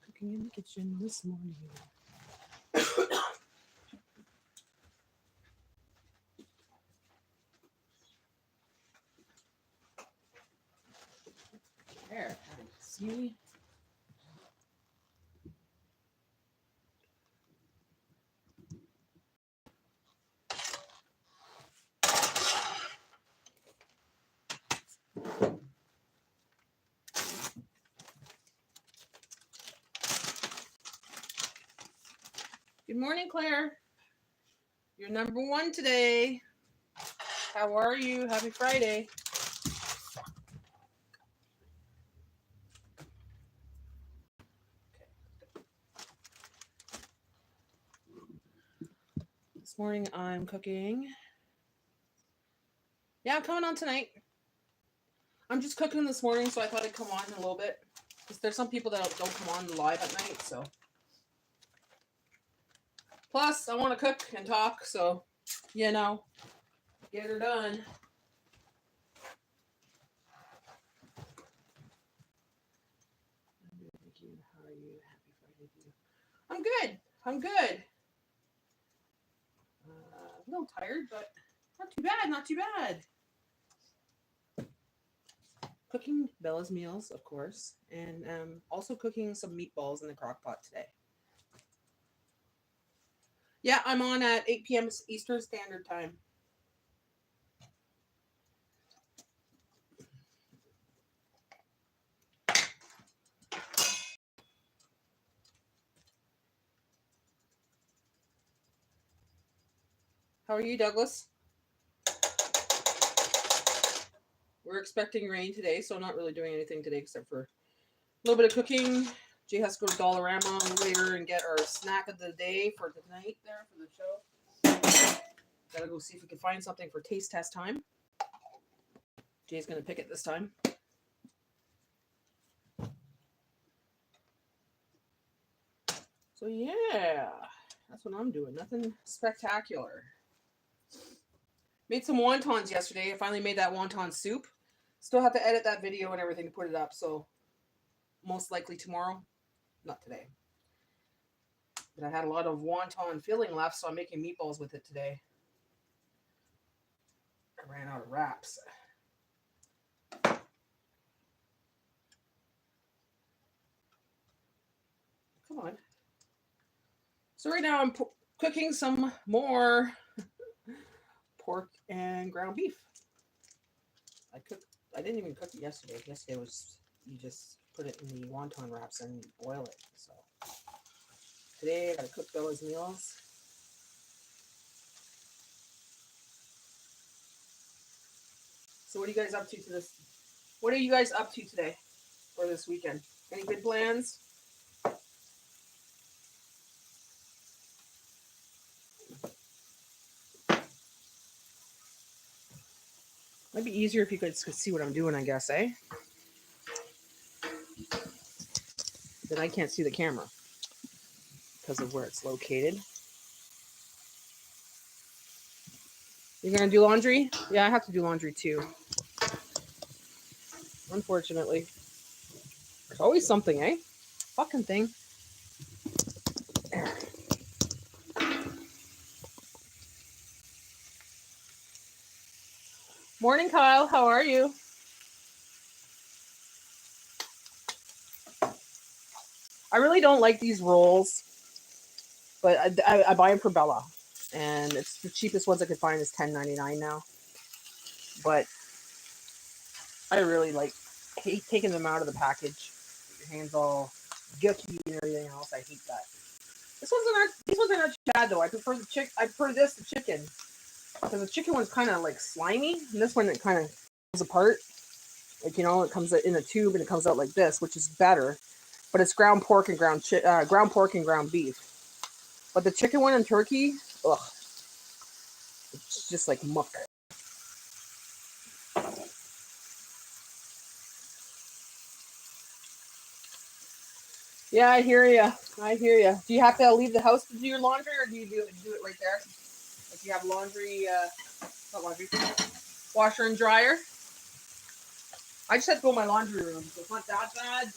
Cooking in the kitchen this morning. There, see. Good morning, Claire. You're number one today. How are you? Happy Friday. This morning I'm cooking. Yeah, I'm coming on tonight. I'm just cooking this morning, so I thought I'd come on in a little bit. Because there's some people that don't come on live at night, so. Plus, I want to cook and talk, so, you know, get her done. Thank you. How are you? Happy Friday to you. I'm good. I'm good. A little tired, but not too bad. Not too bad. Cooking Bella's meals, of course, and also cooking some meatballs in the crock pot today. Yeah, I'm on at 8 p.m. Eastern Standard Time. How are you, Douglas? We're expecting rain today, so I'm not really doing anything today except for a little bit of cooking. Jay has to go to Dollarama later and get our snack of the day for the night there for the show. Gotta go see if we can find something for taste test time. Jay's gonna pick it this time. So yeah, that's what I'm doing. Nothing spectacular. Made some wontons yesterday. I finally made that wonton soup. Still have to edit that video and everything to put it up, so most likely tomorrow. Not today. But I had a lot of wonton filling left, so I'm making meatballs with it today. I ran out of wraps. Come on. So right now I'm cooking some more pork and ground beef. I didn't even cook it yesterday. Yesterday was you just put it in the wonton wraps and boil it. So today I gotta cook Bella's meals. So what are you guys up to this? What are you guys up to today or this weekend? Any good plans? Might be easier if you guys could see what I'm doing, I guess, eh? Then I can't see the camera because of where it's located. You're gonna do laundry? Yeah, I have to do laundry too. Unfortunately. There's always something, eh? Fucking thing. There. Morning, Kyle. How are you? I really don't like these rolls, but I buy them for Bella, and it's the cheapest ones I could find is $10.99 now. But I really hate taking them out of the package. Your hands all gucky and everything else. I hate that. These ones are not bad though. I prefer this to chicken, because the chicken one's kind of like slimy, and this one it kind of comes apart. Like, you know, it comes in a tube and it comes out like this, which is better. But it's ground pork and ground beef. But the chicken one and turkey, ugh, it's just like muck. Yeah, I hear you. Do you have to leave the house to do your laundry, or do you do it right there? Like you have laundry, not laundry, washer and dryer. I just had to go to my laundry room, so it's not that bad,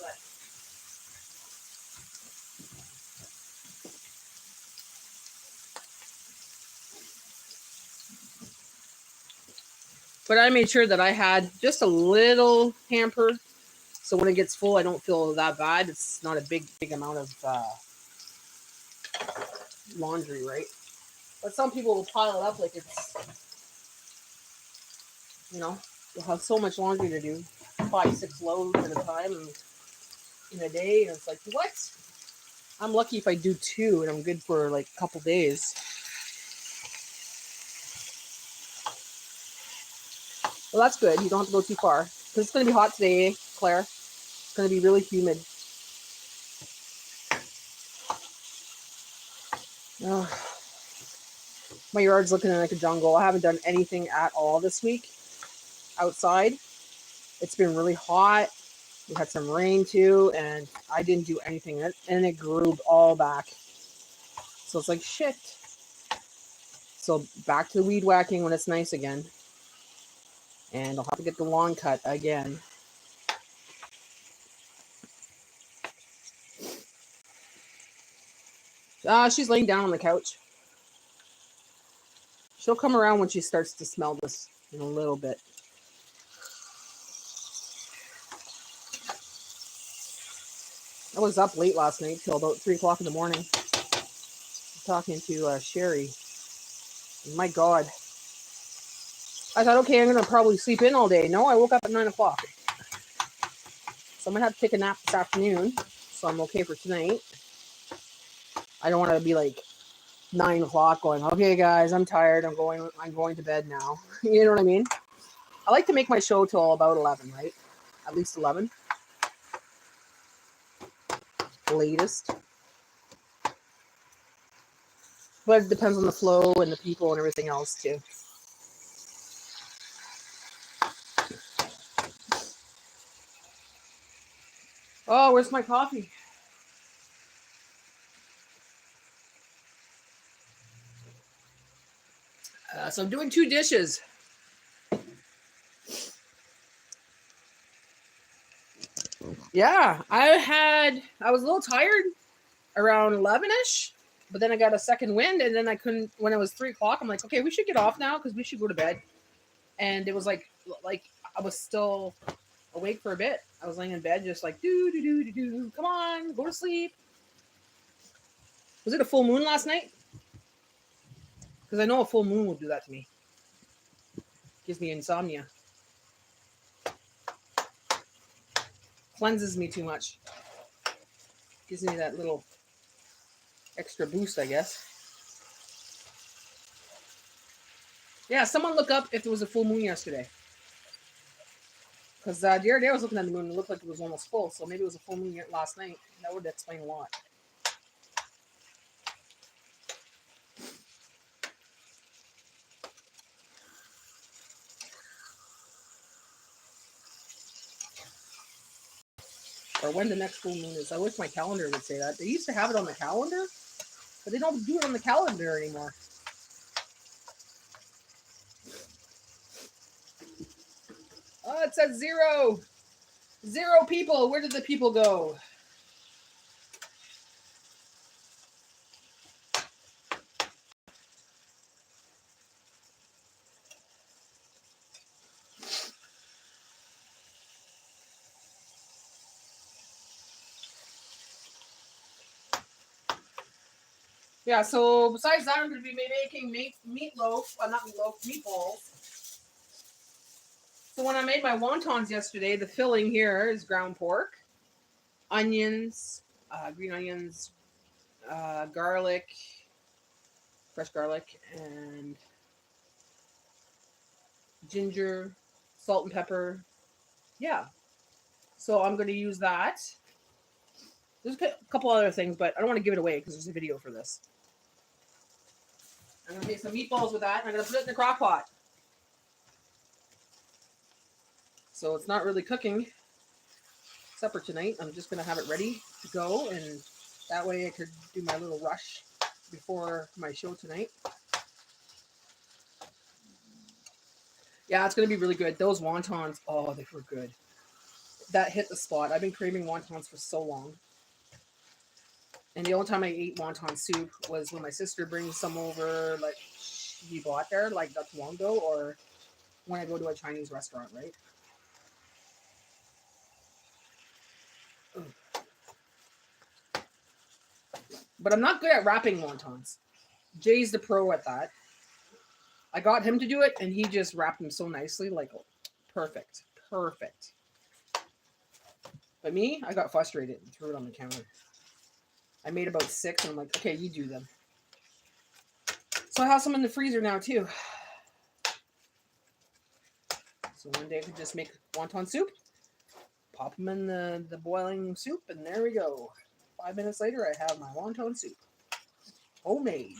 but I made sure that I had just a little hamper, so when it gets full, I don't feel that bad. It's not a big amount of laundry, right? But some people will pile it up like it's, you'll have so much laundry to do, 5-6 loads at a time in a day, and it's like, what? I'm lucky if I do 2, and I'm good for like a couple days. Well, that's good. You don't have to go too far. Because it's going to be hot today, Claire. It's going to be really humid. Ugh. My yard's looking like a jungle. I haven't done anything at all this week outside. It's been really hot. We had some rain too, and I didn't do anything. And it grew all back. So it's like, shit. So back to the weed whacking when it's nice again. And I'll have to get the lawn cut again. She's laying down on the couch. She'll come around when she starts to smell this in a little bit. I was up late last night till about 3 o'clock in the morning talking to Sherry. And my God. I thought, okay, I'm going to probably sleep in all day. No, I woke up at 9 o'clock. So I'm going to have to take a nap this afternoon. So I'm okay for tonight. I don't want to be like 9 o'clock going, okay, guys, I'm tired. I'm going to bed now. You know what I mean? I like to make my show till about 11, right? At least 11. Latest. But it depends on the flow and the people and everything else too. Oh, where's my coffee? So I'm doing 2 dishes. Yeah, I was a little tired around 11ish, but then I got a second wind, and then I couldn't. When it was 3 o'clock, I'm like, okay, we should get off now because we should go to bed. And it was like I was still awake for a bit. I was laying in bed, just like do. Come on, go to sleep. Was it a full moon last night? Because I know a full moon will do that to me. Gives me insomnia. Cleanses me too much. Gives me that little extra boost, I guess. Yeah, someone look up if there was a full moon yesterday. Because the other day I was looking at the moon and it looked like it was almost full. So maybe it was a full moon last night. That would explain a lot. Or when the next full moon is. I wish my calendar would say that. They used to have it on the calendar, but they don't do it on the calendar anymore. Oh, it says 0. 0 people. Where did the people go? Yeah, so besides that, I'm going to be making meatloaf. Not meatloaf, meatballs. So when I made my wontons yesterday, the filling here is ground pork, onions, green onions, garlic, fresh garlic, and ginger, salt and pepper. Yeah. So I'm going to use that. There's a couple other things, but I don't want to give it away because there's a video for this. I'm going to make some meatballs with that, and I'm going to put it in the crock pot. So it's not really cooking supper tonight. I'm just going to have it ready to go, and that way I could do my little rush before my show tonight. Yeah, it's going to be really good. Those wontons, oh, they were good. that hit the spot. I've been craving wontons for so long. And the only time I ate wonton soup was when my sister brings some over, like she bought there, like not too long ago, or when I go to a Chinese restaurant, right? But I'm not good at wrapping wontons. Jay's the pro at that. I got him to do it, and he just wrapped them so nicely, like perfect, perfect. But me, I got frustrated and threw it on the counter. I made about 6, and I'm like, okay, you do them. So I have some in the freezer now too. So one day I could just make wonton soup, pop them in the boiling soup, and there we go. 5 minutes later, I have my wonton soup. Homemade.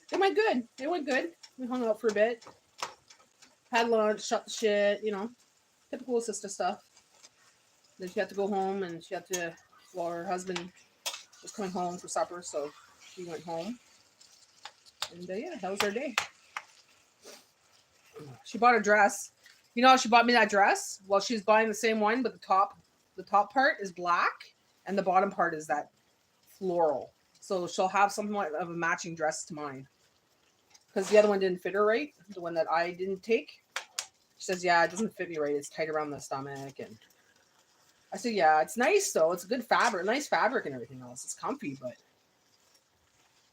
They went good. They went good. We hung out for a bit. Had lunch, shut the shit, you know. Typical sister stuff. Then she had to go home, and she had to, well, her husband was coming home for supper, so she went home. And yeah, that was our day. She bought a dress. You know how she bought me that dress? Well, she's buying the same one, but the top part is black, and the bottom part is that floral. So she'll have somewhat of a matching dress to mine. Because the other one didn't fit her right, the one that I didn't take. She says, yeah, it doesn't fit me right. It's tight around the stomach. And I said, yeah, it's nice, though. It's a good fabric, nice fabric and everything else. It's comfy, but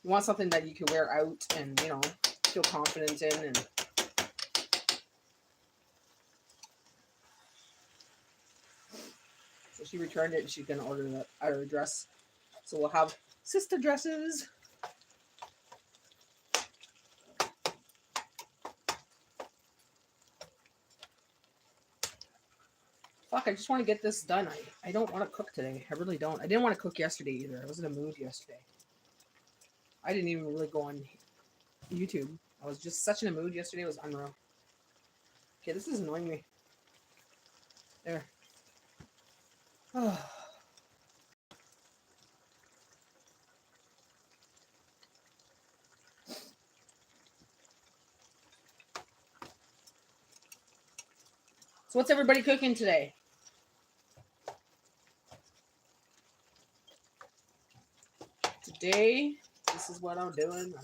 you want something that you can wear out and, you know, feel confident in. And so she returned it, and she's going to order our dress. So we'll have sister dresses. Fuck, I just want to get this done. I don't want to cook today. I really don't. I didn't want to cook yesterday either. I was in a mood yesterday. I didn't even really go on YouTube. I was just such in a mood yesterday. It was unreal. Okay, this is annoying me. There. Oh. So what's everybody cooking today? Today, this is what I'm doing.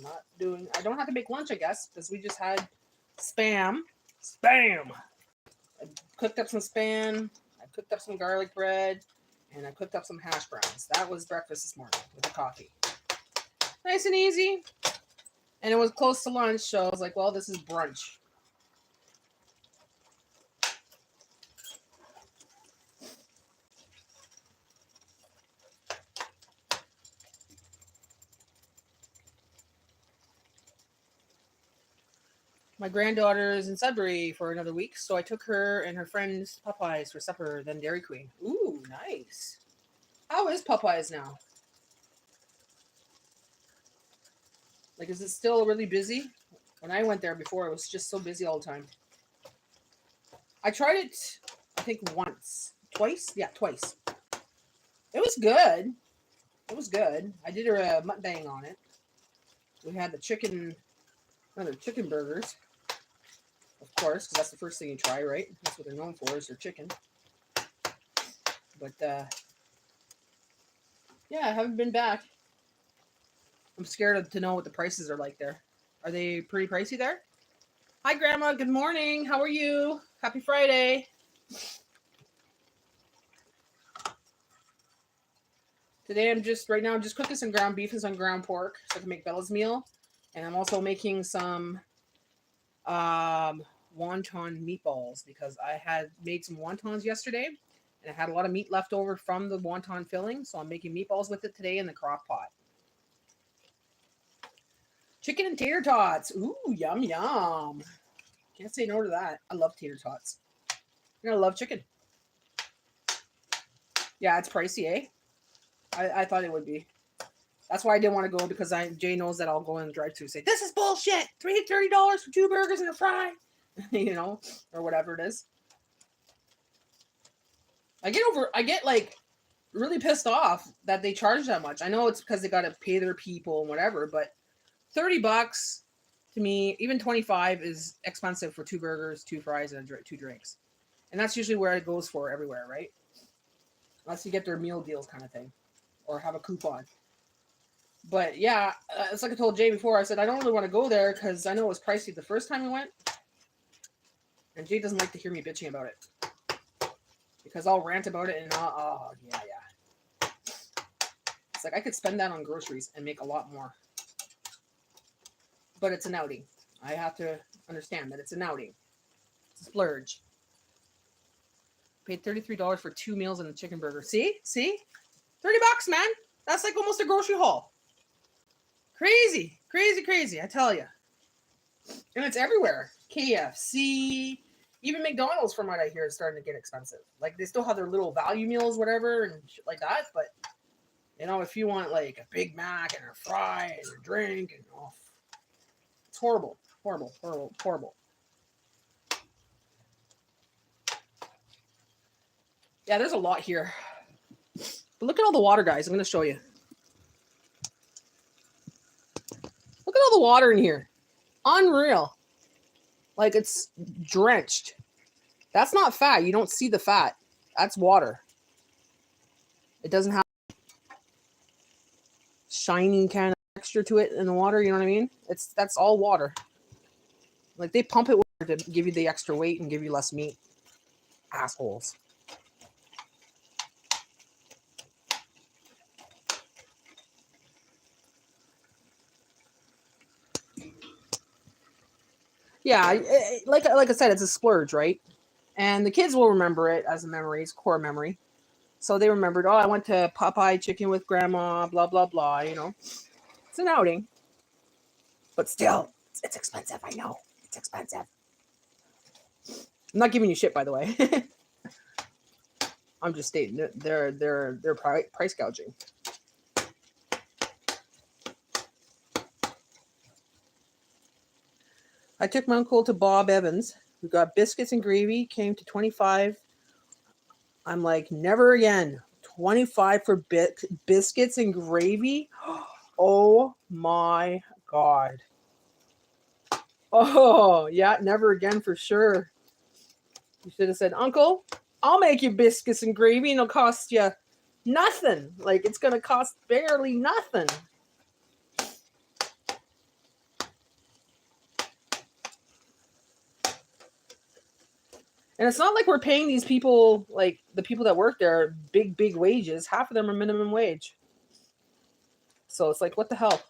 I don't have to make lunch, I guess, because we just had spam. Spam! I cooked up some spam. I cooked up some garlic bread. And I cooked up some hash browns. That was breakfast this morning with the coffee. Nice and easy. And it was close to lunch, so I was like, well, this is brunch. My granddaughter is in Sudbury for another week, so I took her and her friends Popeyes for supper, then Dairy Queen. Ooh, nice. How is Popeyes now? Like, is it still really busy? When I went there before, it was just so busy all the time. I tried it, I think once. Twice? Yeah, twice. It was good. It was good. I did a mukbang on it. We had the chicken burgers. Of course, because that's the first thing you try, right? That's what they're known for, is their chicken. But, yeah, I haven't been back. I'm scared to know what the prices are like there. Are they pretty pricey there? Hi, Grandma. Good morning. How are you? Happy Friday. Today, I'm just cooking some ground beef and some ground pork so I can make Bella's meal. And I'm also making some wonton meatballs because I had made some wontons yesterday and I had a lot of meat left over from the wonton filling. So I'm making meatballs with it today in the crock pot. Chicken and tater tots. Ooh, yum, yum. Can't say no to that. I love tater tots. You're going to love chicken. Yeah, it's pricey, eh? I thought it would be. That's why I didn't want to go, because Jay knows that I'll go in the drive-thru and say, this is bullshit. $30 for 2 burgers and a fry. You know, or whatever it is. I get like really pissed off that they charge that much. I know it's because they got to pay their people and whatever, but $30 to me, even 25 is expensive for 2 burgers, 2 fries, and 2 drinks. And that's usually where it goes for everywhere, right? Unless you get their meal deals kind of thing or have a coupon. But yeah, it's like I told Jay before. I said I don't really want to go there because I know it was pricey the first time we went, and Jay doesn't like to hear me bitching about it because I'll rant about it and yeah. It's like I could spend that on groceries and make a lot more. But it's an outing. I have to understand that it's an outing. It's a splurge. Paid $33 for 2 meals and a chicken burger. See? $30, man. That's like almost a grocery haul. Crazy. I tell you. And it's everywhere. KFC, even McDonald's, from what I hear, is starting to get expensive. Like, they still have their little value meals, whatever, and shit like that. But, you know, if you want, like, a Big Mac and a fry and a drink, and it's horrible. Yeah, there's a lot here. But look at all the water, guys. I'm going to show you. Look at all the water in here. Unreal. Like, it's drenched. That's not fat. You don't see the fat. That's water. It doesn't have shining kind of texture to it in the water. You know what I mean? That's all water. Like, they pump it to give you the extra weight and give you less meat. Assholes. Yeah, like I said, it's a splurge, right? And the kids will remember it as a memories, core memory. So they remembered, I went to Popeye Chicken with Grandma, blah, blah, blah, you know. It's an outing. But still, it's expensive, I know. It's expensive. I'm not giving you shit, by the way. I'm just stating they're price gouging. I took my uncle to Bob Evans. We got biscuits and gravy, came to 25. I'm like, never again. 25 for biscuits and gravy? Oh my God. Oh, yeah, never again for sure. You should have said, Uncle, I'll make you biscuits and gravy and it'll cost you nothing. Like, it's going to cost barely nothing. And it's not like we're paying these people, like the people that work there, big wages. Half of them are minimum wage. So it's like, what the hell?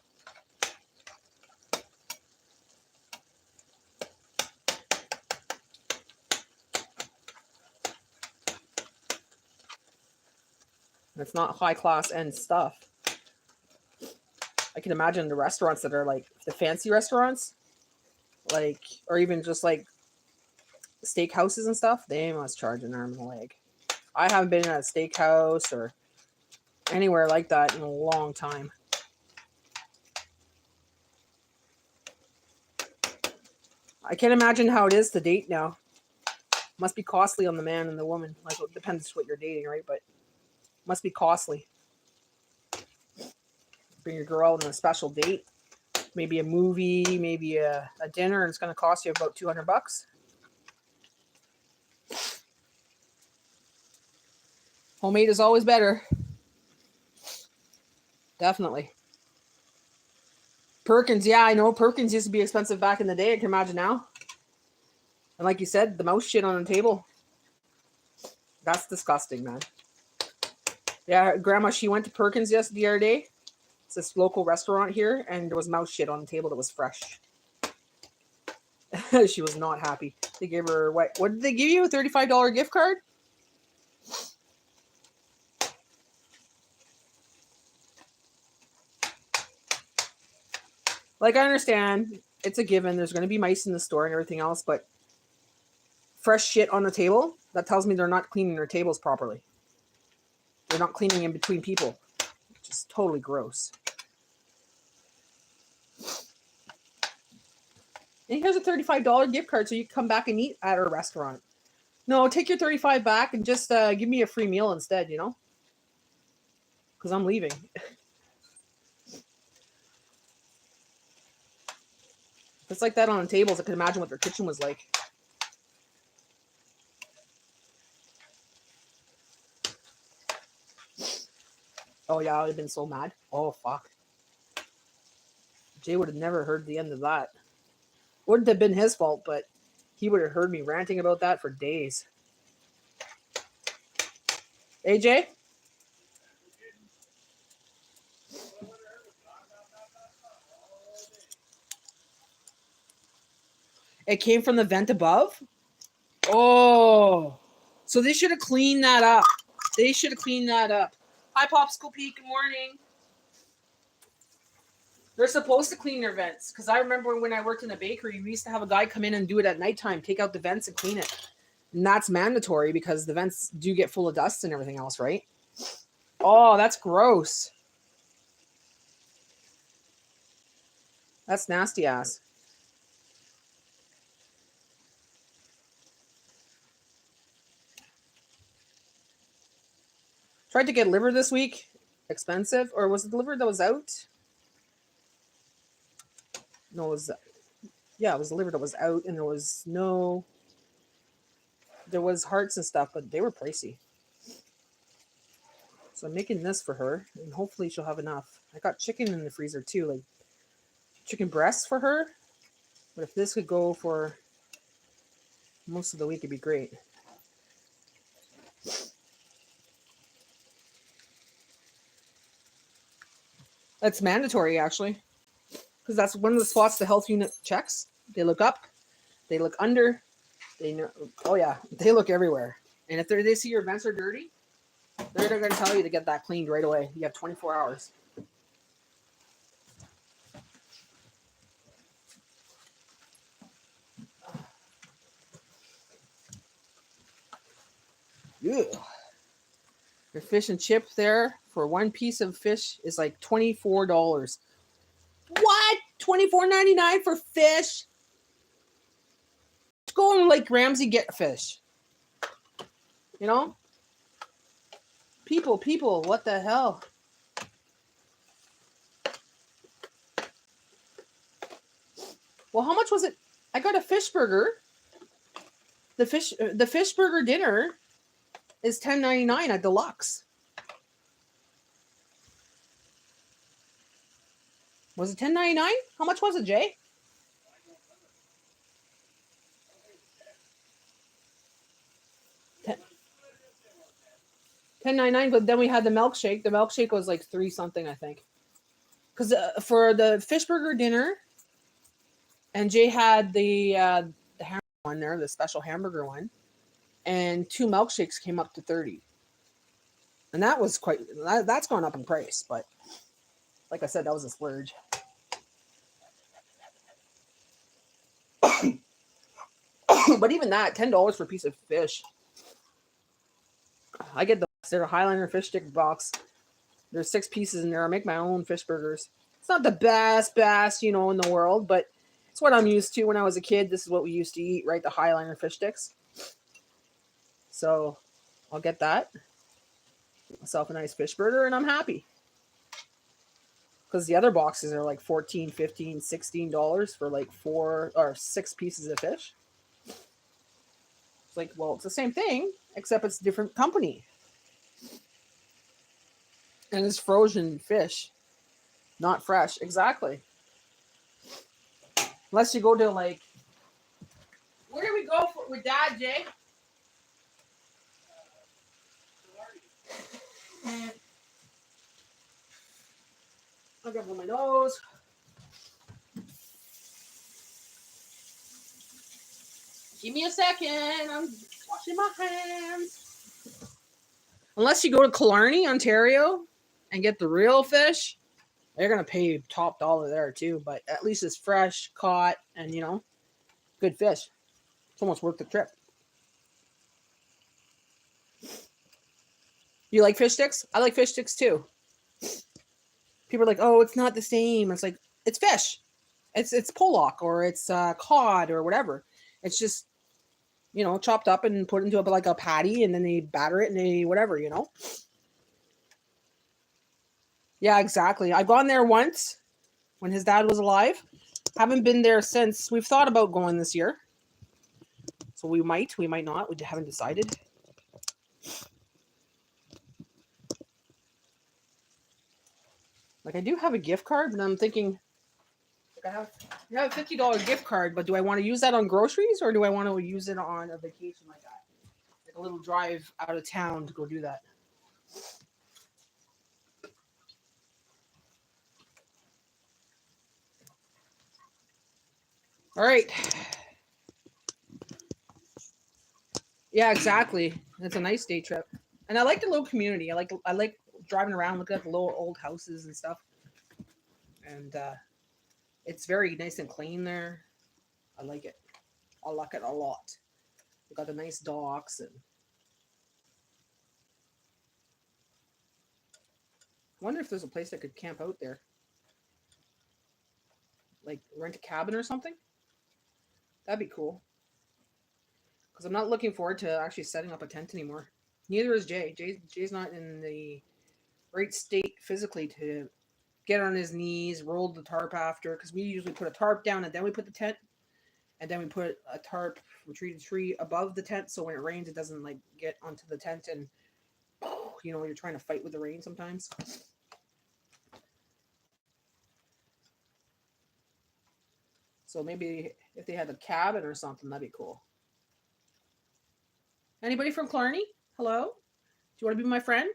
It's not high class end stuff. I can imagine the restaurants that are like the fancy restaurants, like, or even just like steakhouses and stuff, they must charge an arm and a leg. I haven't been at a steakhouse or anywhere like that in a long time. I can't imagine how it is to date now. Must be costly on the man and the woman. Like, it depends what you're dating, right? But must be costly. Bring your girl on a special date, maybe a movie, maybe a dinner, and it's going to cost you about $200. Homemade is always better. Definitely. Perkins, yeah, I know. Perkins used to be expensive back in the day. I can imagine now. And like you said, the mouse shit on the table. That's disgusting, man. Yeah, Grandma, she went to Perkins the other day. It's this local restaurant here, and there was mouse shit on the table that was fresh. She was not happy. They gave her, what did they give you? A $35 gift card? Like, I understand it's a given. There's going to be mice in the store and everything else, but fresh shit on the table, that tells me they're not cleaning their tables properly. They're not cleaning in between people, which is totally gross. And here's a $35 gift card so you can come back and eat at our restaurant. No, take your $35 back and just give me a free meal instead, you know? Because I'm leaving. It's like that on the tables. I could imagine what their kitchen was like. Oh, yeah, I would have been so mad. Oh, fuck. Jay would have never heard the end of that. Wouldn't have been his fault, but he would have heard me ranting about that for days. AJ? It came from the vent above? Oh. So they should have cleaned that up. They should have cleaned that up. Hi, Popsicle Pete. Good morning. They're supposed to clean their vents. Because I remember when I worked in a bakery, we used to have a guy come in and do it at nighttime, take out the vents and clean it. And that's mandatory because the vents do get full of dust and everything else, right? Oh, that's gross. That's nasty ass. Tried to get liver this week. Expensive. Or was it the liver that was out? No, it was... Yeah, it was the liver that was out. And there was no... There was hearts and stuff, but they were pricey. So I'm making this for her. And hopefully she'll have enough. I got chicken in the freezer too. Like chicken breasts for her. But if this could go for most of the week, it'd be great. That's mandatory, actually, because that's one of the spots the health unit checks. They look up, they look under, they know. Oh yeah, they look everywhere. And if they see your vents are dirty, they're going to tell you to get that cleaned right away. You have 24 hours. Yeah. Your fish and chip there for one piece of fish is like $24. What? $24.99 for fish? Go and like Ramsey get fish. You know? People, what the hell? Well, how much was it? I got a fish burger. The fish burger dinner is $10.99 at Deluxe. Was it $10.99? How much was it, Jay? $10.99, but then we had the milkshake. The milkshake was like $3 something, I think. Because for the fish burger dinner, and Jay had the hamburger one there, the special hamburger one, and 2 milkshakes came up to $30. And that was that's gone up in price, but like I said, that was a splurge. But even that, $10 for a piece of fish. I get they're a Highlander fish stick box. There's 6 pieces in there. I make my own fish burgers. It's not the best, in the world, but it's what I'm used to. When I was a kid, this is what we used to eat, right? The Highlander fish sticks. So I'll get that. Get myself a nice fish burger, and I'm happy. Because the other boxes are like $14, $15, $16 for like 4 or 6 pieces of fish. It's like, well, it's the same thing, except it's a different company. And it's frozen fish, not fresh. Exactly. Unless you go to like, where do we go with Dad, Jay? I'll get on my nose. Give me a second. I'm washing my hands. Unless you go to Killarney, Ontario, and get the real fish, they're going to pay top dollar there too. But at least it's fresh, caught, and, good fish. It's almost worth the trip. You like fish sticks? I like fish sticks too. People are like, oh, it's not the same. It's like, it's fish. It's pollock or it's cod or whatever. It's just, chopped up and put into like a patty, and then they batter it and they whatever, Yeah, exactly. I've gone there once when his dad was alive. Haven't been there since. We've thought about going this year. So we might not. We haven't decided. Like I do have a gift card, but I'm thinking like I have a $50 gift card, but do I want to use that on groceries or do I want to use it on a vacation like that? Like a little drive out of town to go do that. All right. Yeah, exactly. It's a nice day trip. And I like the little community. I like driving around looking at the little old houses and stuff. And it's very nice and clean there. I like it. I like it a lot. We got the nice docks and I wonder if there's a place I could camp out there. Like rent a cabin or something. That'd be cool. Because I'm not looking forward to actually setting up a tent anymore. Neither is Jay. Jay's not in the right state physically to get on his knees, roll the tarp after. Because we usually put a tarp down and then we put the tent. And then we put a tarp retreated tree above the tent. So when it rains, it doesn't like get onto the tent and, you know, you're trying to fight with the rain sometimes. So maybe if they had a cabin or something, that'd be cool. Anybody from Clarny? Hello? Do you want to be my friend?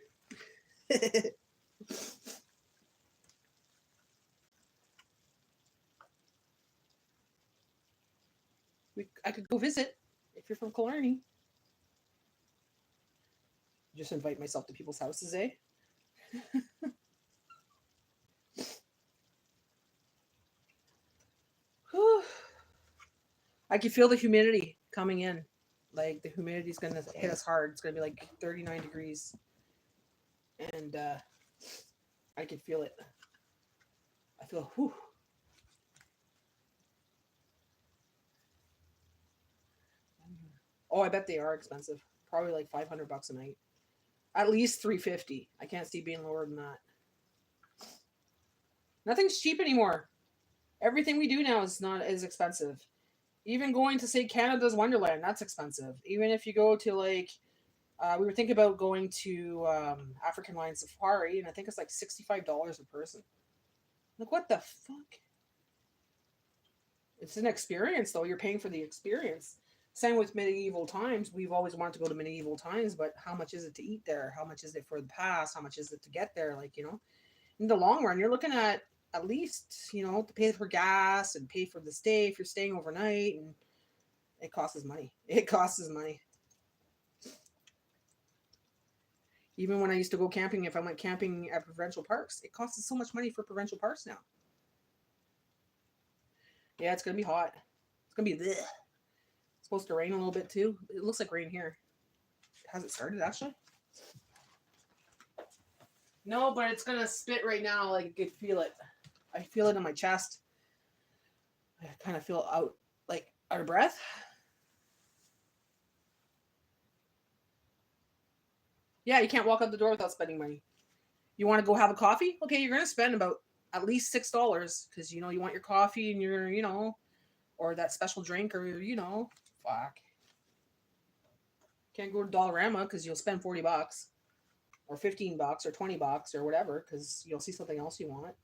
I could go visit if you're from Killarney. Just invite myself to people's houses, eh? I can feel the humidity coming in. Like the humidity is gonna hit us hard. It's gonna be like 39 degrees, and I can feel it. I feel whew. Oh, I bet they are expensive. Probably like $500 a night. At least $350. I can't see being lower than that. Nothing's cheap anymore. Everything we do now is not as expensive. Even going to say Canada's Wonderland, that's expensive. Even if you go to like, we were thinking about going to African Lion Safari, and I think it's like $65 a person. Like what the fuck? It's an experience, though. You're paying for the experience. Same with medieval times. We've always wanted to go to medieval times, but how much is it to eat there? How much is it for the pass? How much is it to get there? Like, you know, in the long run, you're looking at least, you know, to pay for gas and pay for the stay if you're staying overnight. And it costs money. It costs money. Even when I used to go camping, if I went camping at provincial parks, it costs so much money for provincial parks now. Yeah, it's going to be hot. It's going to be bleh. It's supposed to rain a little bit too. It looks like rain here. Has it started actually? No, but it's gonna spit right now. Like I could feel it. I feel it in my chest. I kind of feel out of breath. Yeah, you can't walk out the door without spending money. You want to go have a coffee? Okay, you're gonna spend about at least $6 because you know you want your coffee and your or that special drink or fuck. Can't go to Dollarama because you'll spend $40 or $15 or $20 or whatever because you'll see something else you want.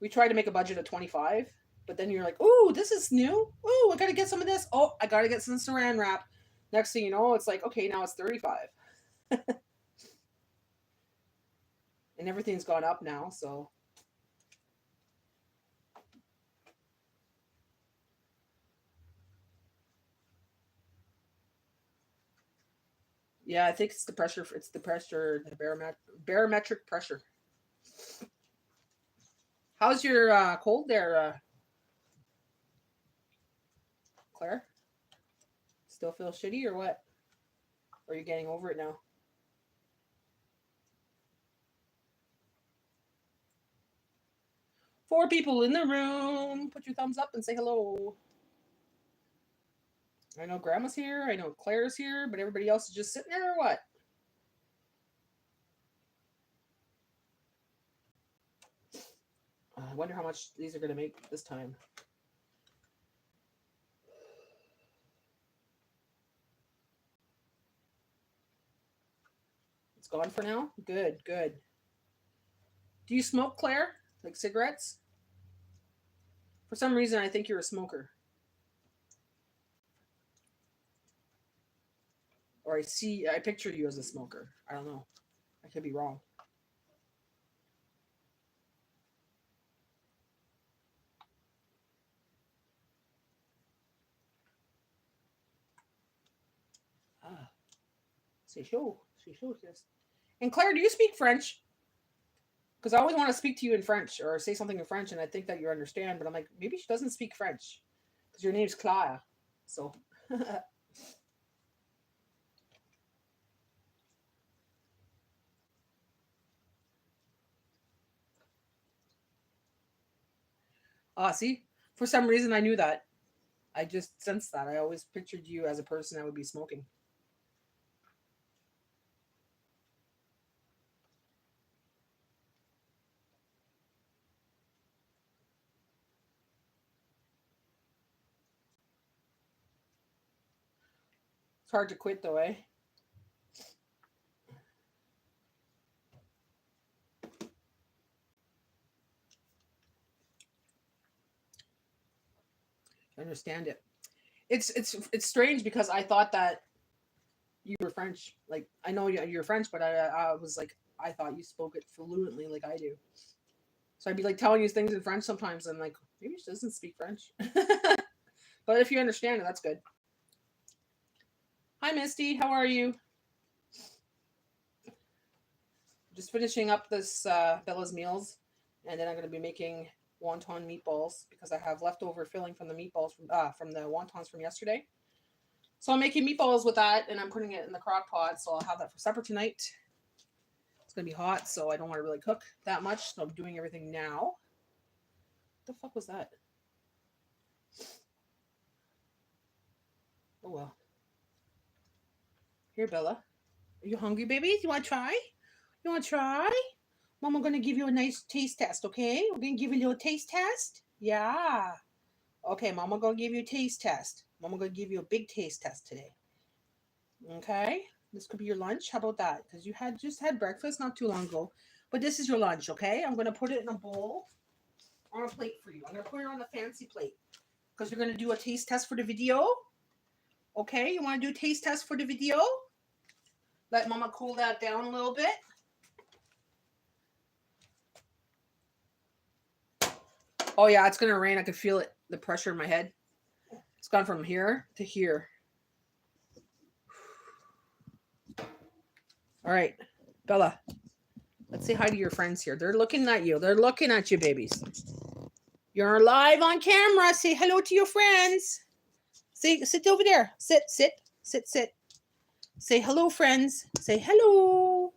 We try to make a budget of 25, but then you're like, "Ooh, this is new. Ooh, I gotta get some of this. Oh, I gotta get some Saran wrap." Next thing you know, it's like, okay, now it's 35, and everything's gone up now. So yeah, I think it's the pressure. It's the pressure, the barometric pressure. How's your cold there, Claire? Still feel shitty or what? Or are you getting over it now? 4 people in the room. Put your thumbs up and say hello. I know Grandma's here. I know Claire's here, but everybody else is just sitting there or what? wonder how much these are going to make this time. It's gone for now? Good, good. Do you smoke, Claire? Like cigarettes? For some reason, I think you're a smoker. Or I picture you as a smoker. I don't know. I could be wrong. Ah. C'est chaud. Yes. And Claire, do you speak French? Because I always want to speak to you in French or say something in French, and I think that you understand, but I'm like, maybe she doesn't speak French. Because your name's Claire. So. See? For some reason, I knew that. I just sensed that. I always pictured you as a person that would be smoking. It's hard to quit, though, eh? I understand it. It's strange because I thought that you were French. Like, I know you're French, but I was like, I thought you spoke it fluently like I do. So I'd be like telling you things in French sometimes, and like, maybe she doesn't speak French. But if you understand it, that's good. Hi, Misty. How are you? Just finishing up this Bella's meals, and then I'm going to be making wonton meatballs because I have leftover filling from the meatballs from the wontons from yesterday. So I'm making meatballs with that, and I'm putting it in the crock pot, so I'll have that for supper tonight. It's going to be hot, so I don't want to really cook that much, so I'm doing everything now. What the fuck was that? Oh, well. Here, Bella. Are you hungry, baby? You want to try? You want to try? Mama going to give you a nice taste test, okay? We're going to give you a little taste test. Yeah. Okay, Mama going to give you a taste test. Mama going to give you a big taste test today. Okay? This could be your lunch. How about that? Because you just had breakfast not too long ago. But this is your lunch, okay? I'm going to put it in a bowl on a plate for you. I'm going to put it on a fancy plate because you're going to do a taste test for the video. Okay? You want to do a taste test for the video? Let Mama cool that down a little bit. Oh, yeah, it's going to rain. I can feel it. The pressure in my head. It's gone from here to here. All right, Bella, let's say hi to your friends here. They're looking at you. They're looking at you, babies. You're live on camera. Say hello to your friends. Sit over there. Sit. Say hello, friends. Say hello.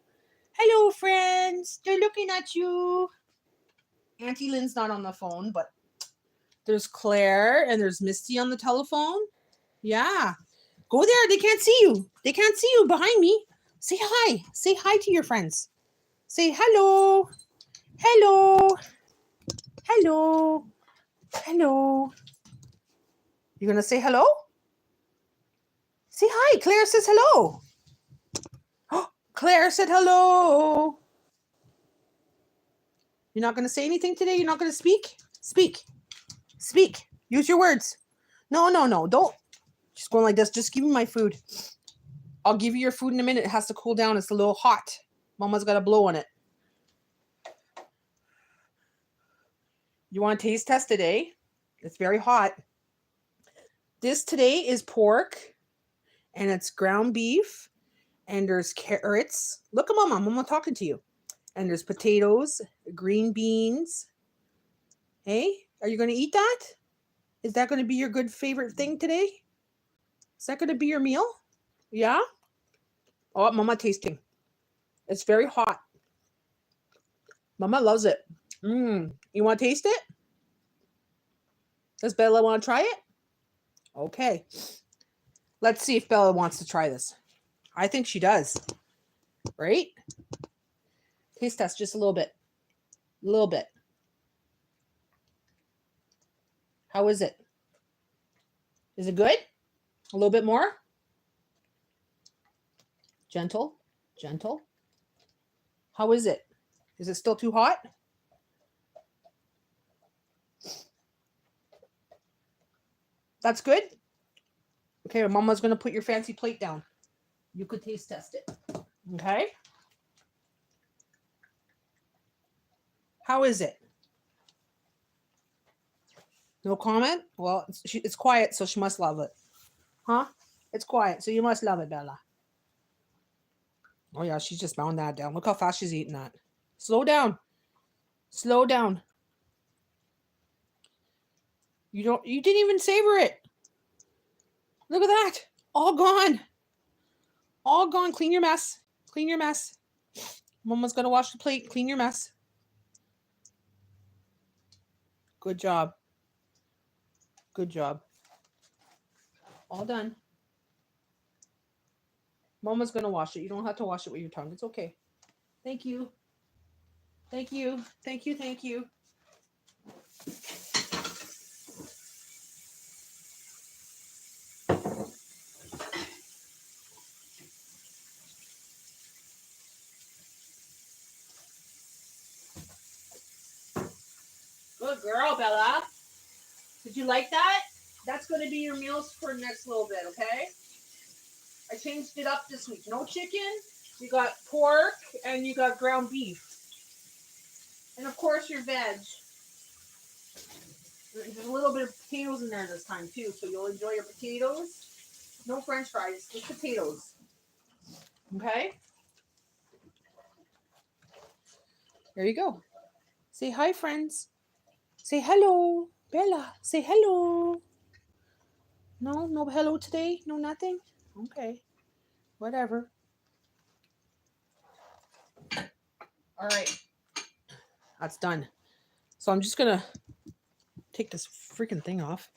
Hello, friends. They're looking at you. Auntie Lynn's not on the phone, but there's Claire and there's Misty on the telephone. Yeah. Go there. They can't see you. They can't see you behind me. Say hi. Say hi to your friends. Say hello. Hello. Hello. Hello. You gonna say hello? Say hi. Claire says hello. Oh, Claire said hello. You're not gonna say anything today? You're not gonna speak? Speak. Speak. Use your words. No. Don't. Just going like this. Just give me my food. I'll give you your food in a minute. It has to cool down. It's a little hot. Mama's got to blow on it. You want a taste test today? It's very hot. This today is pork, and it's ground beef, and there's carrots. Look at Mama. Mama talking to you. And there's potatoes, green beans. Hey, are you going to eat that? Is that going to be your good favorite thing today? Is that going to be your meal? Yeah? Oh, Mama tasting. It's very hot. Mama loves it. You want to taste it? Does Bella want to try it? Okay. Let's see if Bella wants to try this. I think she does. Right? Taste test just a little bit. A little bit. How is it? Is it good? A little bit more? Gentle, gentle. How is it? Is it still too hot? That's good? Okay, Mama's going to put your fancy plate down. You could taste test it. Okay? How is it? No comment? Well, it's quiet, so she must love it. Huh? It's quiet, so you must love it, Bella. Oh, yeah, she's just bound that down. Look how fast she's eating that. Slow down. Slow down. You didn't even savor it. Look at that. All gone. All gone. Clean your mess. Clean your mess. Mama's going to wash the plate. Clean your mess. Good job. Good job. All done. Mama's going to wash it. You don't have to wash it with your tongue. It's okay. Thank you. Thank you. Thank you. Thank you. Good girl, Bella. Did you like that? That's going to be your meals for the next little bit, okay? I changed it up this week. No chicken. You got pork and you got ground beef. And of course your veg. There's a little bit of potatoes in there this time too, so you'll enjoy your potatoes. No French fries, just potatoes. Okay? There you go. Say hi, friends. Say hello. Bella, say hello. No hello today? No nothing? Okay. Whatever. All right. That's done. So I'm just going to take this freaking thing off.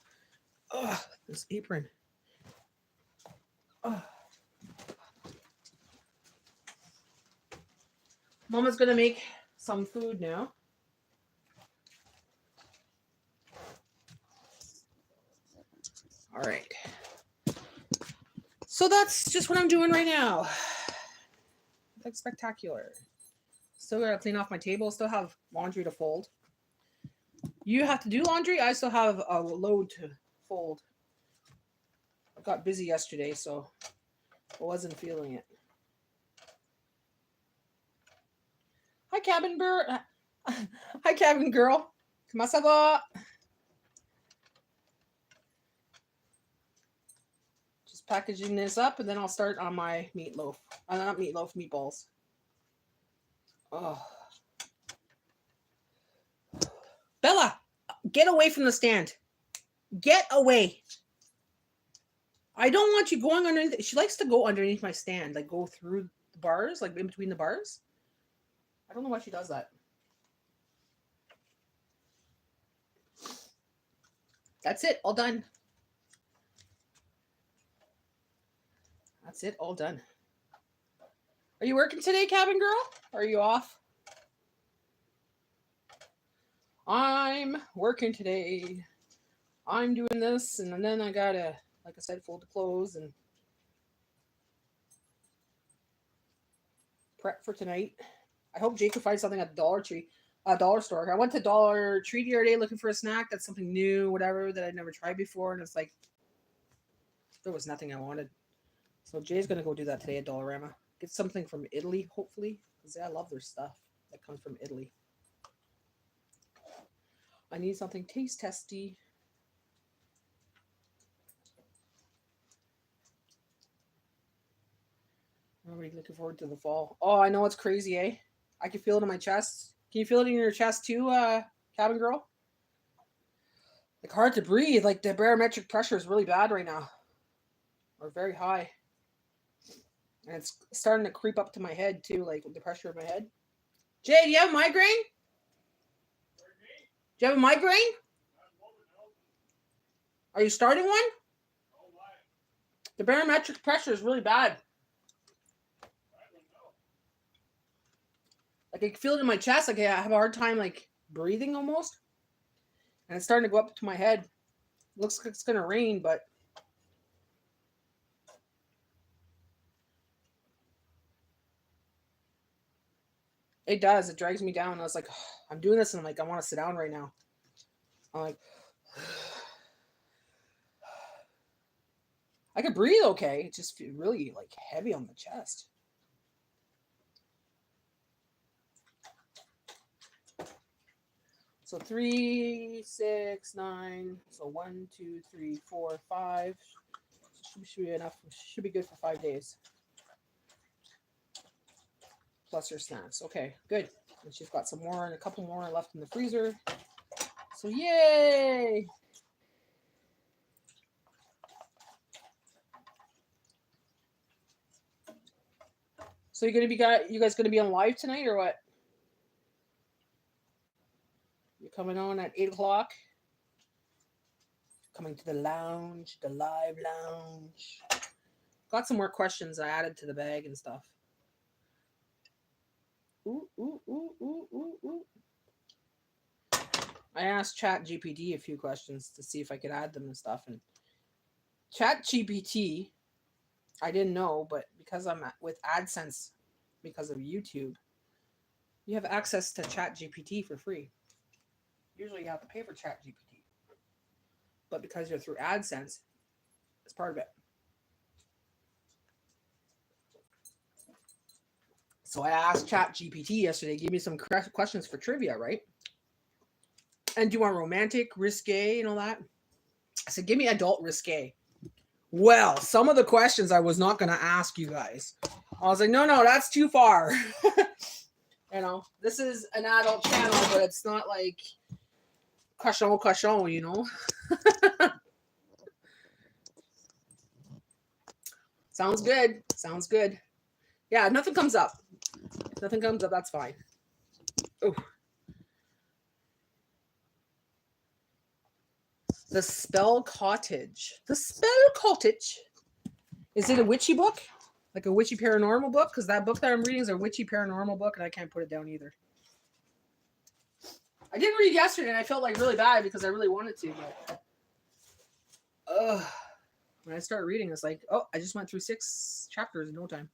Ugh, this apron. Ugh. Mama's going to make some food now. All right. So that's just what I'm doing right now. Like spectacular. Still got to clean off my table. Still have laundry to fold. You have to do laundry. I still have a load to fold. I got busy yesterday, so I wasn't feeling it. Hi, cabin bird. Hi, cabin girl. Comment ça va? Just packaging this up, and then I'll start on my meatloaf. Not meatloaf, meatballs. Oh. Bella, get away from the stand. Get away. I don't want you going underneath. She likes to go underneath my stand, like go through the bars, like in between the bars. I don't know why she does that. That's it. All done. That's it. All done. Are you working today, cabin girl? Or are you off? I'm working today. I'm doing this, and then I gotta, like I said, fold the clothes and prep for tonight. I hope Jake can find something at the dollar store. I went to Dollar Tree the other day looking for a snack that's something new, whatever, that I'd never tried before, and it's like there was nothing I wanted. So Jay's gonna go do that today at Dollarama. Get something from Italy, hopefully, because I love their stuff that comes from Italy. I need something taste testy. I'm already looking forward to the fall. Oh, I know it's crazy, eh? I can feel it in my chest. Can you feel it in your chest too, cabin girl? Like hard to breathe. Like the barometric pressure is really bad right now. Or very high. And it's starting to creep up to my head too, like with the pressure of my head. Jay, do you have a migraine? Do you have a migraine? Are you starting one? The barometric pressure is really bad. Like I can feel it in my chest. Like I have a hard time like breathing almost. And it's starting to go up to my head. Looks like it's gonna rain, but it does. It drags me down. I was like, I'm doing this, and I'm like, I want to sit down right now. I'm like, I could breathe okay. It just feel really like heavy on the chest. So 3, 6, 9. So 1, 2, 3, 4, 5. Should be enough. Should be good for 5 days. Plus her snacks. Okay, good. And she's got some more and a couple more left in the freezer. So yay! So you guys gonna be on live tonight or what? You're coming on at 8 o'clock. Coming to the lounge, the live lounge. Got some more questions I added to the bag and stuff. Ooh, ooh, ooh, ooh, ooh, ooh. I asked Chat GPT a few questions to see if I could add them and stuff. And Chat GPT, I didn't know, but because I'm with AdSense, because of YouTube, you have access to Chat GPT for free. Usually you have to pay for Chat GPT. But because you're through AdSense, it's part of it. So I asked Chat GPT yesterday, gave me some questions for trivia, right? And do you want romantic, risque, and all that? I said, give me adult risque. Well, some of the questions I was not going to ask you guys. I was like, no, that's too far. This is an adult channel, but it's not like cochon, Sounds good. Yeah, nothing comes up. That's fine. Oh. The Spell Cottage. Is it a witchy book? Like a witchy paranormal book? Because that book that I'm reading is a witchy paranormal book, and I can't put it down either. I did read yesterday, and I felt like really bad because I really wanted to, but when I start reading, it's like, oh, I just went through 6 chapters in no time.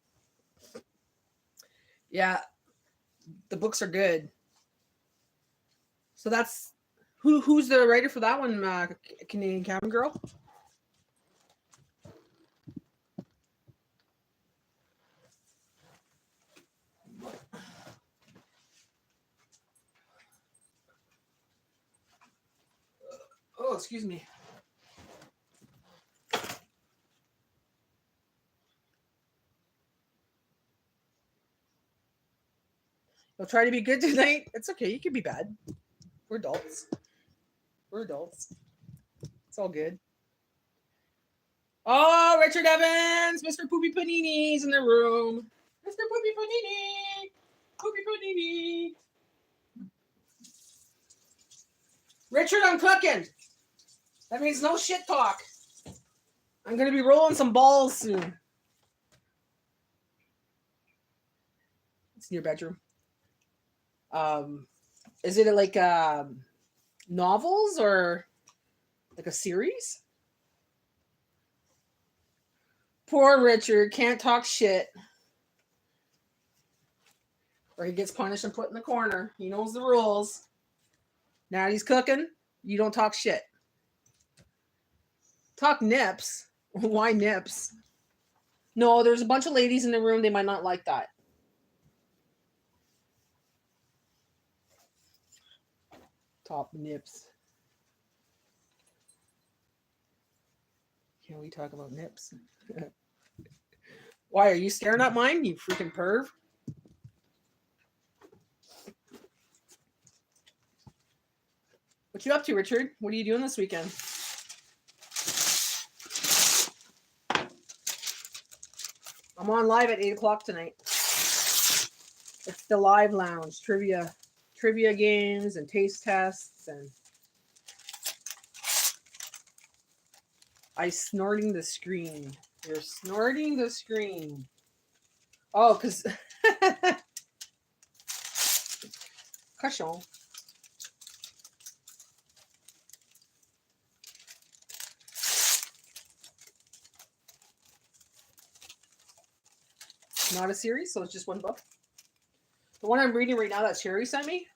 Yeah, the books are good. So that's who's the writer for that one, Canadian Cabin Girl? Oh, excuse me. You'll try to be good tonight. It's okay. You can be bad. We're adults. It's all good. Oh, Richard Evans, Mr. Poopy Panini's in the room. Mr. Poopy Panini. Richard, I'm cooking. That means no shit talk. I'm going to be rolling some balls soon. It's in your bedroom. Is it like novels or like a series? Poor Richard can't talk shit. Or he gets punished and put in the corner. He knows the rules. Natty's cooking. You don't talk shit. Talk nips. Why nips? No, there's a bunch of ladies in the room. They might not like that. Top nips. Can we talk about nips? Why, are you staring at mine, you freaking perv? What you up to, Richard? What are you doing this weekend? I'm on live at 8 o'clock tonight. It's the live lounge. Trivia games and taste tests, and I snorting the screen. You're snorting the screen. Oh, because cochon. not a series, so it's just one book. The one I'm reading right now that Sherry sent me.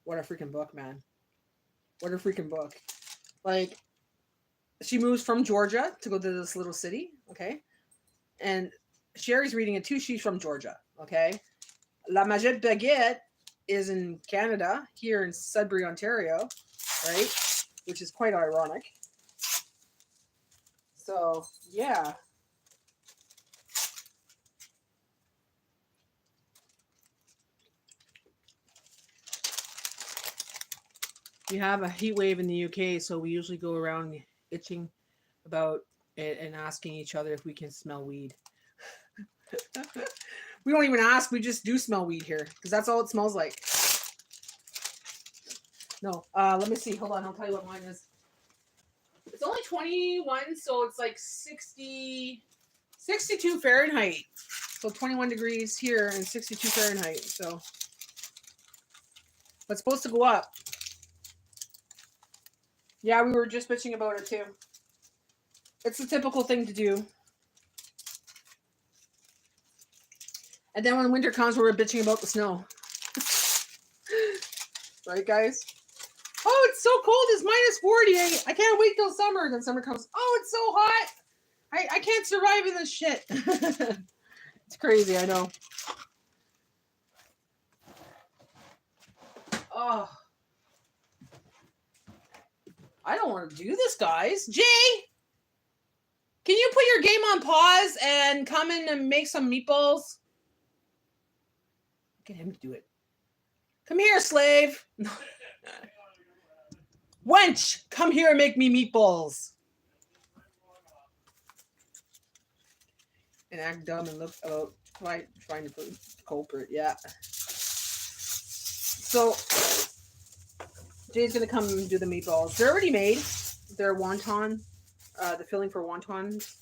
What a freaking book, man. What a freaking book. Like, she moves from Georgia to go to this little city, okay? And Sherry's reading it too. She's from Georgia, okay? La Magette Baguette is in Canada, here in Sudbury, Ontario, right? Which is quite ironic. So, yeah. We have a heat wave in the UK, so we usually go around itching about it and asking each other if we can smell weed. We don't even ask, we just do smell weed here, because that's all it smells like. No, let me see. Hold on, I'll tell you what mine is. It's only 21, so it's like 62 Fahrenheit. So 21 degrees here and 62 Fahrenheit. So, but it's supposed to go up. Yeah, we were just bitching about it too. It's the typical thing to do. And then when winter comes, we're bitching about the snow. Right, guys? Oh, it's so cold. It's -40. I can't wait till summer. Then summer comes. Oh, it's so hot. I can't survive in this shit. It's crazy, I know. Oh. I don't want to do this, guys. Jay, can you put your game on pause and come in and make some meatballs? Get him to do it. Come here, slave. Wench, come here and make me meatballs. And act dumb and look about trying to put the culprit. Yeah. So Jay's gonna come and do the meatballs. They're already made. They're wonton. The filling for wontons.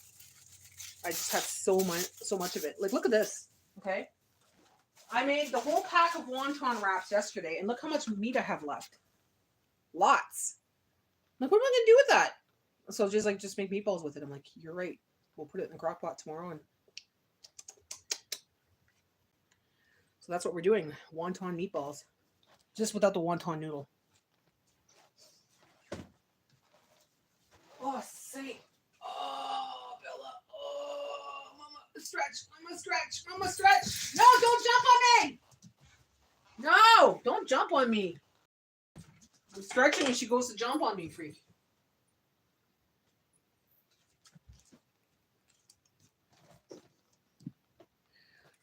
I just have so much of it. Like, look at this. Okay. I made the whole pack of wonton wraps yesterday, and look how much meat I have left. Lots. Like, what am I gonna do with that? So Jay's like, just make meatballs with it. I'm like, you're right. We'll put it in the crock pot tomorrow, and so that's what we're doing. Wonton meatballs. Just without the wonton noodle. Oh, say. Oh, Bella. Oh, Mama, stretch. Mama, stretch. Mama, stretch. No, don't jump on me. No, don't jump on me. I'm stretching and she goes to jump on me, freak.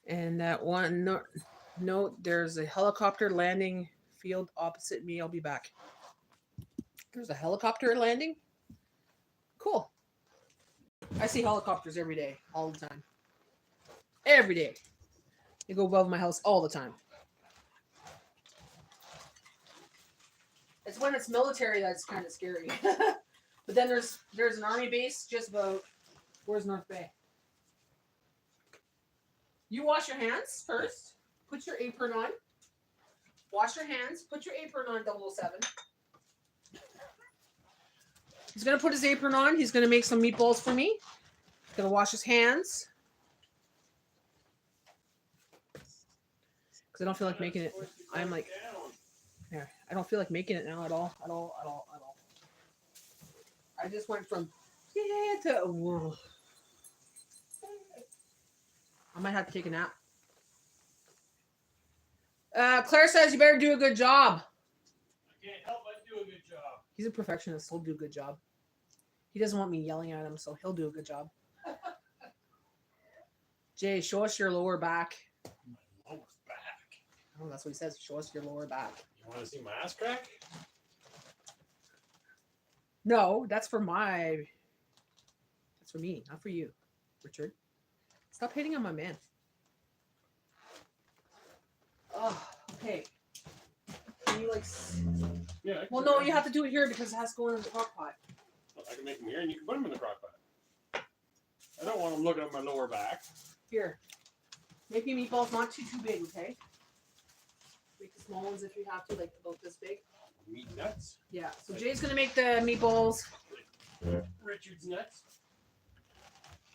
And that one note, there's a helicopter landing field opposite me. I'll be back. There's a helicopter landing? Cool. I see helicopters every day, all the time. Every day. They go above my house all the time. It's when it's military that's kind of scary. But then there's an army base just about, where's North Bay? You wash your hands first. Put your apron on. Wash your hands. Put your apron on, 007. He's going to put his apron on. He's going to make some meatballs for me. He's going to wash his hands. Because I don't feel like making it. I'm like, yeah, I don't feel like making it now at all. I just went from, yeah, to, whoa. I might have to take a nap. Claire says you better do a good job. I can't help but do a good job. He's a perfectionist. He'll do a good job. He doesn't want me yelling at him, so he'll do a good job. Jay, show us your lower back. My lower back? Oh, that's what he says. Show us your lower back. You want to see my ass crack? No, that's for me, not for you, Richard. Stop hating on my man. Oh, okay. Can you like? Yeah. Well, no, you have to do it here because it has to go in the crock pot. Well, I can make them here, and you can put them in the crock pot. I don't want them looking at my lower back. Here, make your meatballs not too big, okay? Make the small ones if you have to, like about this big. Meat nuts. Yeah. So Jay's gonna make the meatballs. Richard's nuts.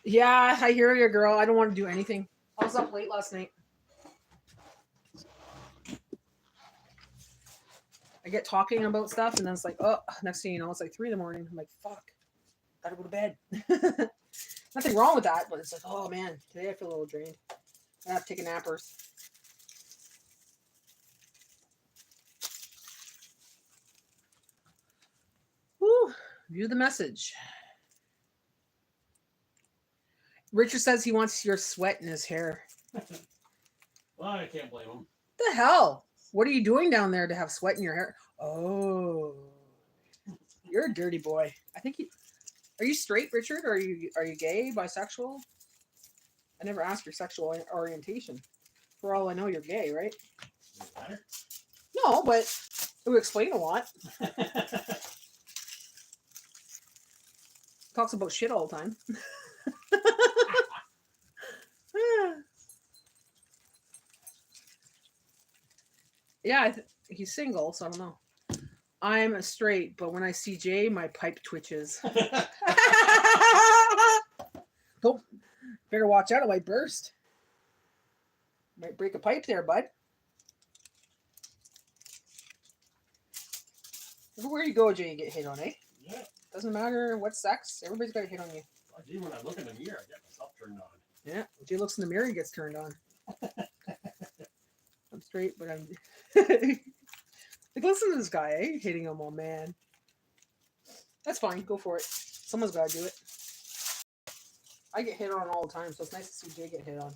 Yeah, I hear you, girl. I don't want to do anything. I was up late last night. I get talking about stuff, and then it's like, oh, next thing you know, it's like 3 in the morning. I'm like, fuck, gotta go to bed. Nothing wrong with that, but it's like, oh man, today I feel a little drained. I have to take a nappers. Woo, view the message. Richard says he wants your sweat in his hair. Well, I can't blame him. The hell? What are you doing down there to have sweat in your hair? Oh, you're a dirty boy. I think you. Are you straight, Richard? Or are you gay, bisexual? I never asked your sexual orientation. For all I know, you're gay, right? Does it matter? No, but it would explain a lot. Talks about shit all the time. Yeah, he's single, so I don't know. I'm straight, but when I see Jay, my pipe twitches. Don't better watch out, I might burst. Might break a pipe there, bud. Everywhere you go, Jay, you get hit on, eh? Yeah. Doesn't matter what sex, everybody's got a hit on you. Well, gee, when I look in the mirror, I get myself turned on. Yeah, Jay looks in the mirror, he gets turned on. I'm straight, but I'm. Like, listen to this guy, eh? Hitting him, oh man. That's fine, go for it. Someone's got to do it. I get hit on all the time, so it's nice to see Jay get hit on.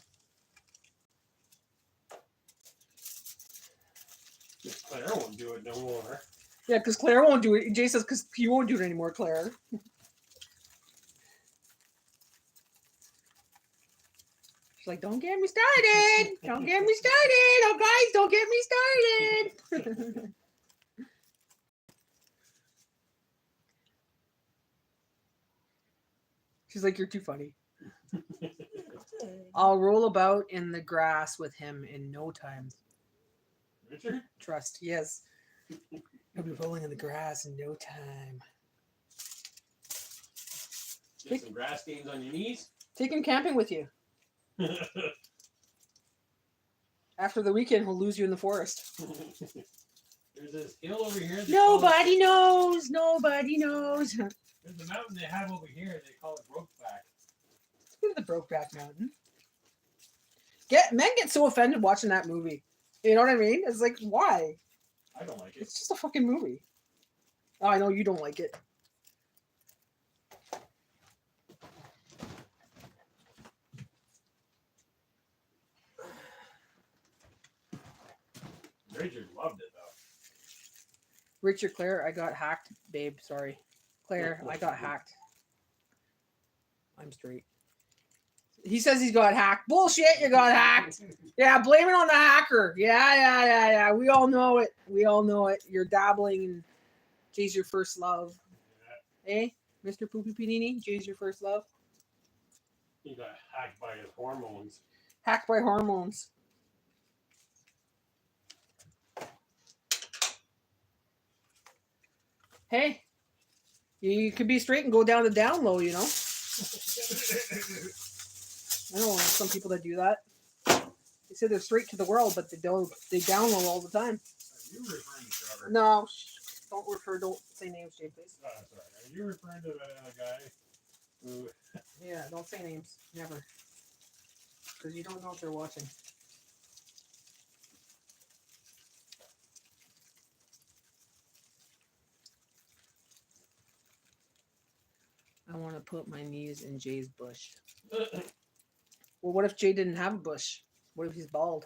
Claire won't do it no more. Yeah, because Claire won't do it. Jay says because you won't do it anymore, Claire. She's like, don't get me started. Don't get me started. Oh, guys, don't get me started. She's like, you're too funny. I'll roll about in the grass with him in no time. Richard? Trust, yes. He'll be rolling in the grass in no time. Get some grass stains on your knees? Take him camping with you. After the weekend, he'll lose you in the forest. There's this hill over here. Nobody knows. Nobody knows. There's a mountain they have over here. They call it Brokeback. Let's go to the Brokeback Mountain. Men get so offended watching that movie. You know what I mean? It's like, why? I don't like it. It's just a fucking movie. Oh, I know you don't like it. Richard loved it, though. Richard, Claire, I got hacked, babe. Sorry. Claire, I got hacked. I'm straight. He says he's got hacked. Bullshit, you got hacked. Yeah, blame it on the hacker. Yeah. We all know it. We all know it. You're dabbling in Jay's your first love. Yeah. Eh? Mr. Poopy Panini, Jay's your first love. He got hacked by his hormones. Hacked by hormones. Hey, you could be straight and go down to down low, you know? I know some people that do that. They say they're straight to the world, but they don't. They down low all the time. Are you referring to Trevor? No, don't say names, Jay, please. Oh, that's all right. Are you referring to the guy who... Yeah, don't say names. Never. Because you don't know if they're watching. I want to put my knees in Jay's bush. Well, what if Jay didn't have a bush? What if he's bald?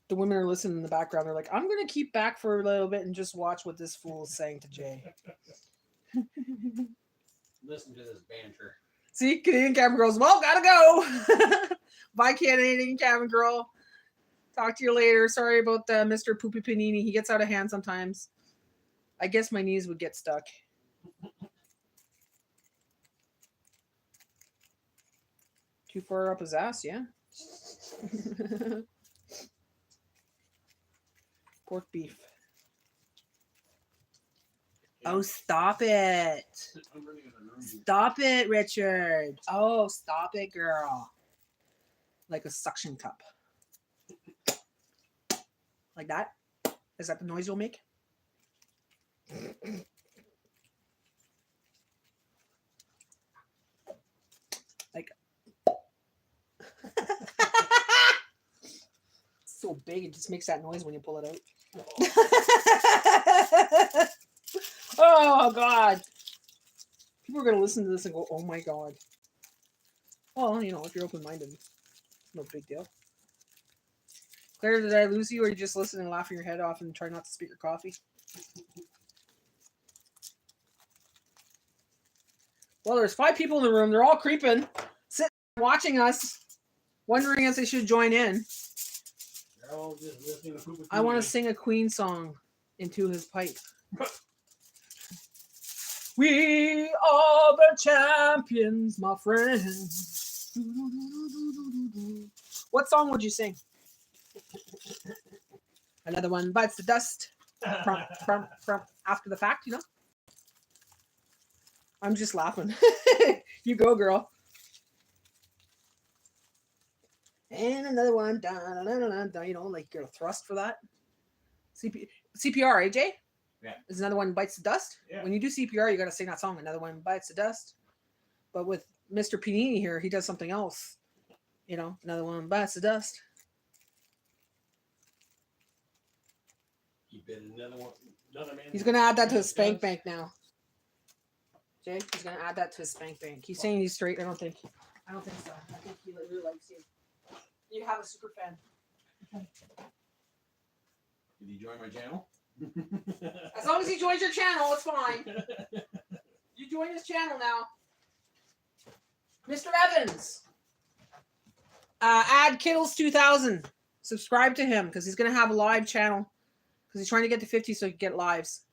The women are listening in the background. They're like, I'm going to keep back for a little bit and just watch what this fool is saying to Jay. Listen to this banter. See, Canadian Cabin Girl's, well, gotta go. Bye, Canadian Cabin Girl. Talk to you later. Sorry about Mr. Poopy Panini. He gets out of hand sometimes. I guess my knees would get stuck. Too far up his ass, yeah. Pork beef. Oh, stop it. I'm running out of room here. Stop it, Richard. Oh, stop it, girl. Like a suction cup. Like that? Is that the noise you'll make? Like. It's so big, it just makes that noise when you pull it out. Oh, God. People are going to listen to this and go, oh, my God. Well, you know, if you're open-minded, no big deal. Claire, did I lose you, or are you just listening and laughing your head off and try not to spit your coffee? Well, there's 5 people in the room. They're all creeping, sitting, watching us, wondering if they should join in. They're all just listening to I want to sing a Queen song into his pipe. We are the champions, my friends. What song would you sing? Another one bites the dust. After the fact, you know? I'm just laughing. You go, girl. And another one. You know, like you're a thrust for that. CPR, AJ? Yeah. Is another one bites the dust? Yeah. When you do CPR, you got to sing that song. Another one bites the dust. But with Mr. Panini here, he does something else. You know, another one bites the dust. You bet another one. Another man. He's going to add that to his spank bank now. Jay, he's going to add that to his spank bank. He's saying he's straight. I don't think so. I think he really likes you. You have a super fan. Did he join my channel? As long as he joins your channel, it's fine. You join his channel now. Mr. Evans. Add Kittles 2000. Subscribe to him because he's going to have a live channel. Because he's trying to get to 50 so he can get lives.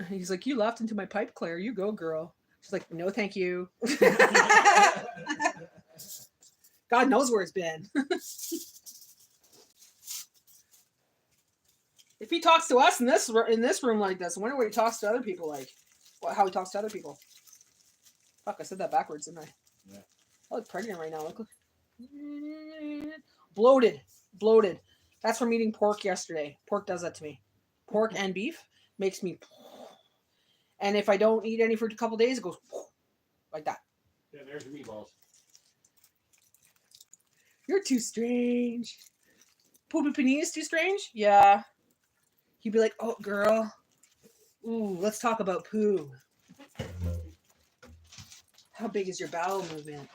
He's like, you left into my pipe, Claire. You go, girl. She's like, no, thank you. God knows where it's been. If he talks to us in this room like this, I wonder what he talks to other people like. How he talks to other people. Fuck, I said that backwards, didn't I? Yeah. I look pregnant right now. Look. Bloated. That's from eating pork yesterday. Pork does that to me. Pork and beef makes me. And if I don't eat any for a couple days, it goes like that. Yeah, there's your meatballs. You're too strange. Poopy Panini's too strange? Yeah. He'd be like, oh, girl. Ooh, let's talk about poo. How big is your bowel movement?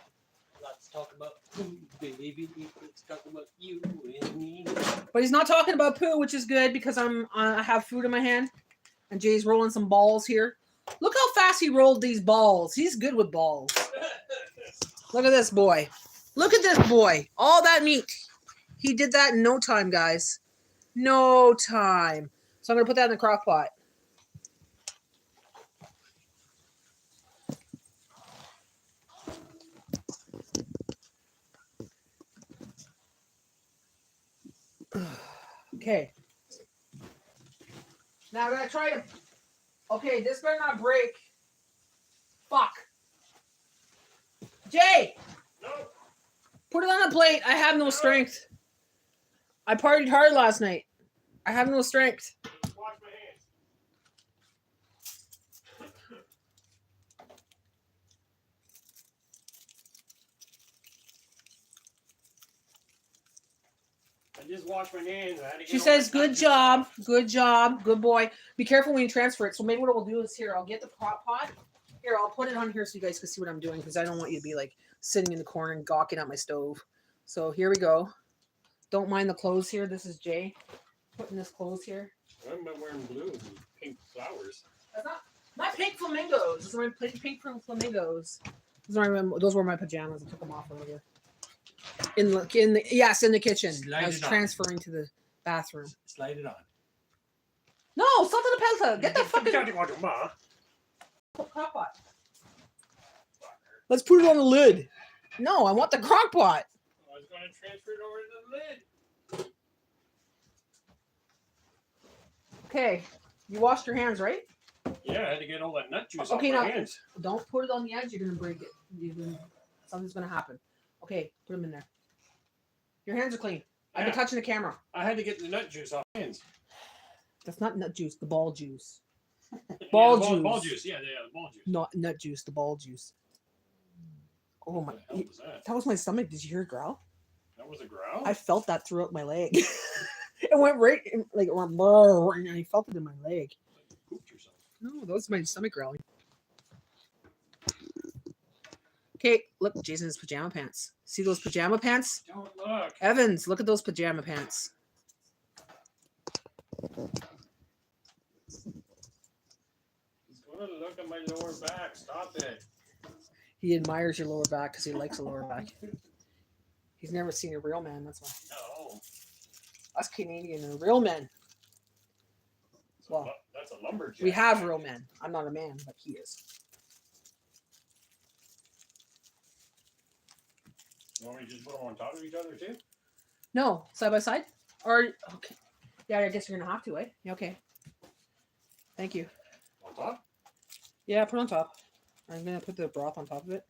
Let's talk about poo, baby. Let's talk about you and me. But he's not talking about poo, which is good because I have food in my hand. And Jay's rolling some balls here. Look how fast he rolled these balls. He's good with balls. Look at this boy. Look at this boy. All that meat. He did that in no time, guys. No time. So I'm going to put that in the crock pot. Okay. Now I'm going to try to... Okay, this better not break. Fuck. Jay! No. Put it on a plate. I have no strength. I partied hard last night. I have no strength. Wash my hands. I just washed my hands. She says, good job, good boy. Be careful when you transfer it. So maybe what we'll do is here, I'll get the crock pot. Here, I'll put it on here so you guys can see what I'm doing because I don't want you to be like sitting in the corner and gawking at my stove. So here we go. Don't mind the clothes here. This is Jay putting this clothes here. I'm not wearing blue and pink flowers. That's not pink flamingos. Those are my pink flamingos. Those were my pajamas. I took them off earlier. In the kitchen. I was transferring to the bathroom. Slide it on. No, salt in the pelta. Get the fucking crock pot. Let's put it on the lid. No, I want the crock pot. I was going to transfer it over to the lid. Okay, you washed your hands, right? Yeah, I had to get all that nut juice Okay, off my now- hands. Don't put it on the edge. You're gonna break it. Something's gonna happen. Okay, put them in there. Your hands are clean. I've been Yeah. touching the camera. I had to get the nut juice off my hands. That's not nut juice. The ball juice. Yeah, Ball the juice. Ball juice. Yeah, the ball juice. Not nut juice. The ball juice. Oh my! What the hell was that? That was my stomach. Did you hear a growl? That was a growl? I felt that throughout my leg. It went right in, like it went brrr, and I felt it in my leg. You pooped yourself. No, that was my stomach growling. Okay, look, Jason's pajama pants. See those pajama pants? Don't look. Evans, look at those pajama pants. He's going to look at my lower back. Stop it. He admires your lower back because he likes a lower back. He's never seen a real man, that's why. No. Us Canadian are real men. Well, That's a lumberjack. we have real men. I'm not a man, but he is. You want me to just put them on top of each other too? No, side by side? Or, okay. Yeah, I guess you're going to have to, eh? Yeah, okay. Thank you. On top? Yeah, put it on top. I'm going to put the broth on top of it.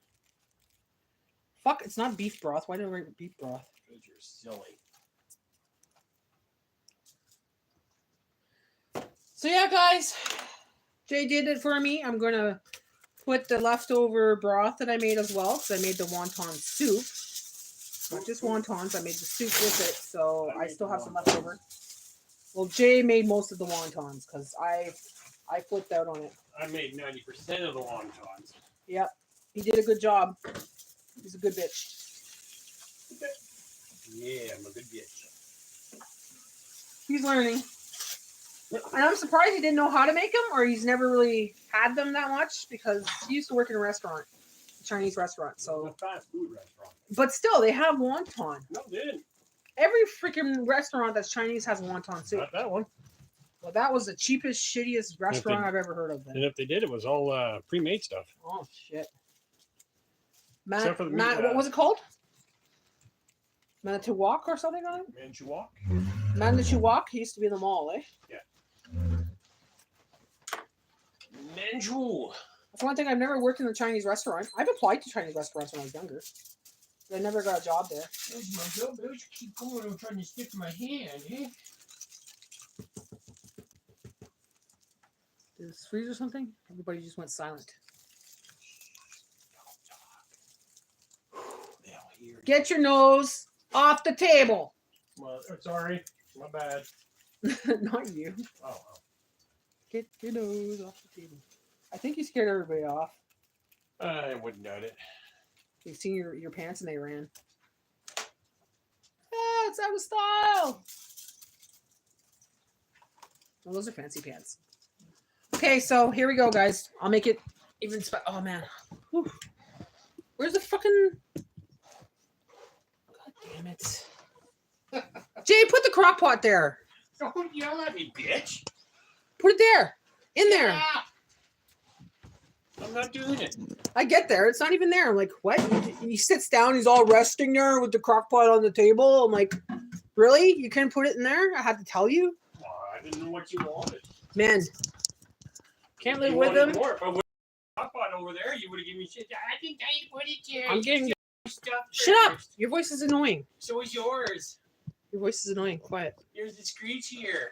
Fuck, it's not beef broth. Why did I write beef broth? Because you're silly. So yeah, guys, Jay did it for me. I'm going to put the leftover broth that I made as well, because I made the wonton soup. Not just wontons, I made the soup with it, so I still have some left over. Well, Jay made most of the wontons, because I flipped out on it. I made 90% of the wontons. Yep, he did a good job. He's a good bitch. Yeah, I'm a good bitch. He's learning. And I'm surprised he didn't know how to make them, or he's never really had them that much, because he used to work in a restaurant, a Chinese restaurant. So, a fast food restaurant. but still, they have wonton. No, they didn't. Every freaking restaurant that's Chinese has wonton soup. Not that one. Well, that was the cheapest, shittiest restaurant they- I've ever heard of. Then. And if they did, it was all pre-made stuff. Oh shit! Except for the meat, What was it called? Manitowoc or something on it? Manchuak? Manitowoc. He used to be in the mall, eh? Manchu. That's one thing. I've never worked in a Chinese restaurant. I've applied to Chinese restaurants when I was younger, but I never got a job there. There's my job. I just keep going. I'm trying to stick my hand, eh? Did this freeze or something? Everybody just went silent. They'll hear. Get your nose off the table. Well, sorry. My bad. Not you. Oh. Get your nose off the table. I think you scared everybody off. I wouldn't doubt it. They seen your pants and they ran. Ah, it's out of style. Well, those are fancy pants. Okay, so here we go, guys. I'll make it even. Oh man, whew. Where's the fucking? God damn it, Jay! Put the crock pot there. Don't yell at me, bitch. Put it there, in there. Yeah. I'm not doing it. I get there. It's not even there. I'm like, what? He sits down. He's all resting there with the crock pot on the table. I'm like, really? You couldn't put it in there? I had to tell you? Well, I didn't know what you wanted. Man, can't live You with wanted him. more. If I would have pot over there, you would have given me shit. I think I put it here. I'm getting. Stuff Shut up! first. Your voice is annoying. So is yours. Your voice is annoying. Quiet. Here's the screech here.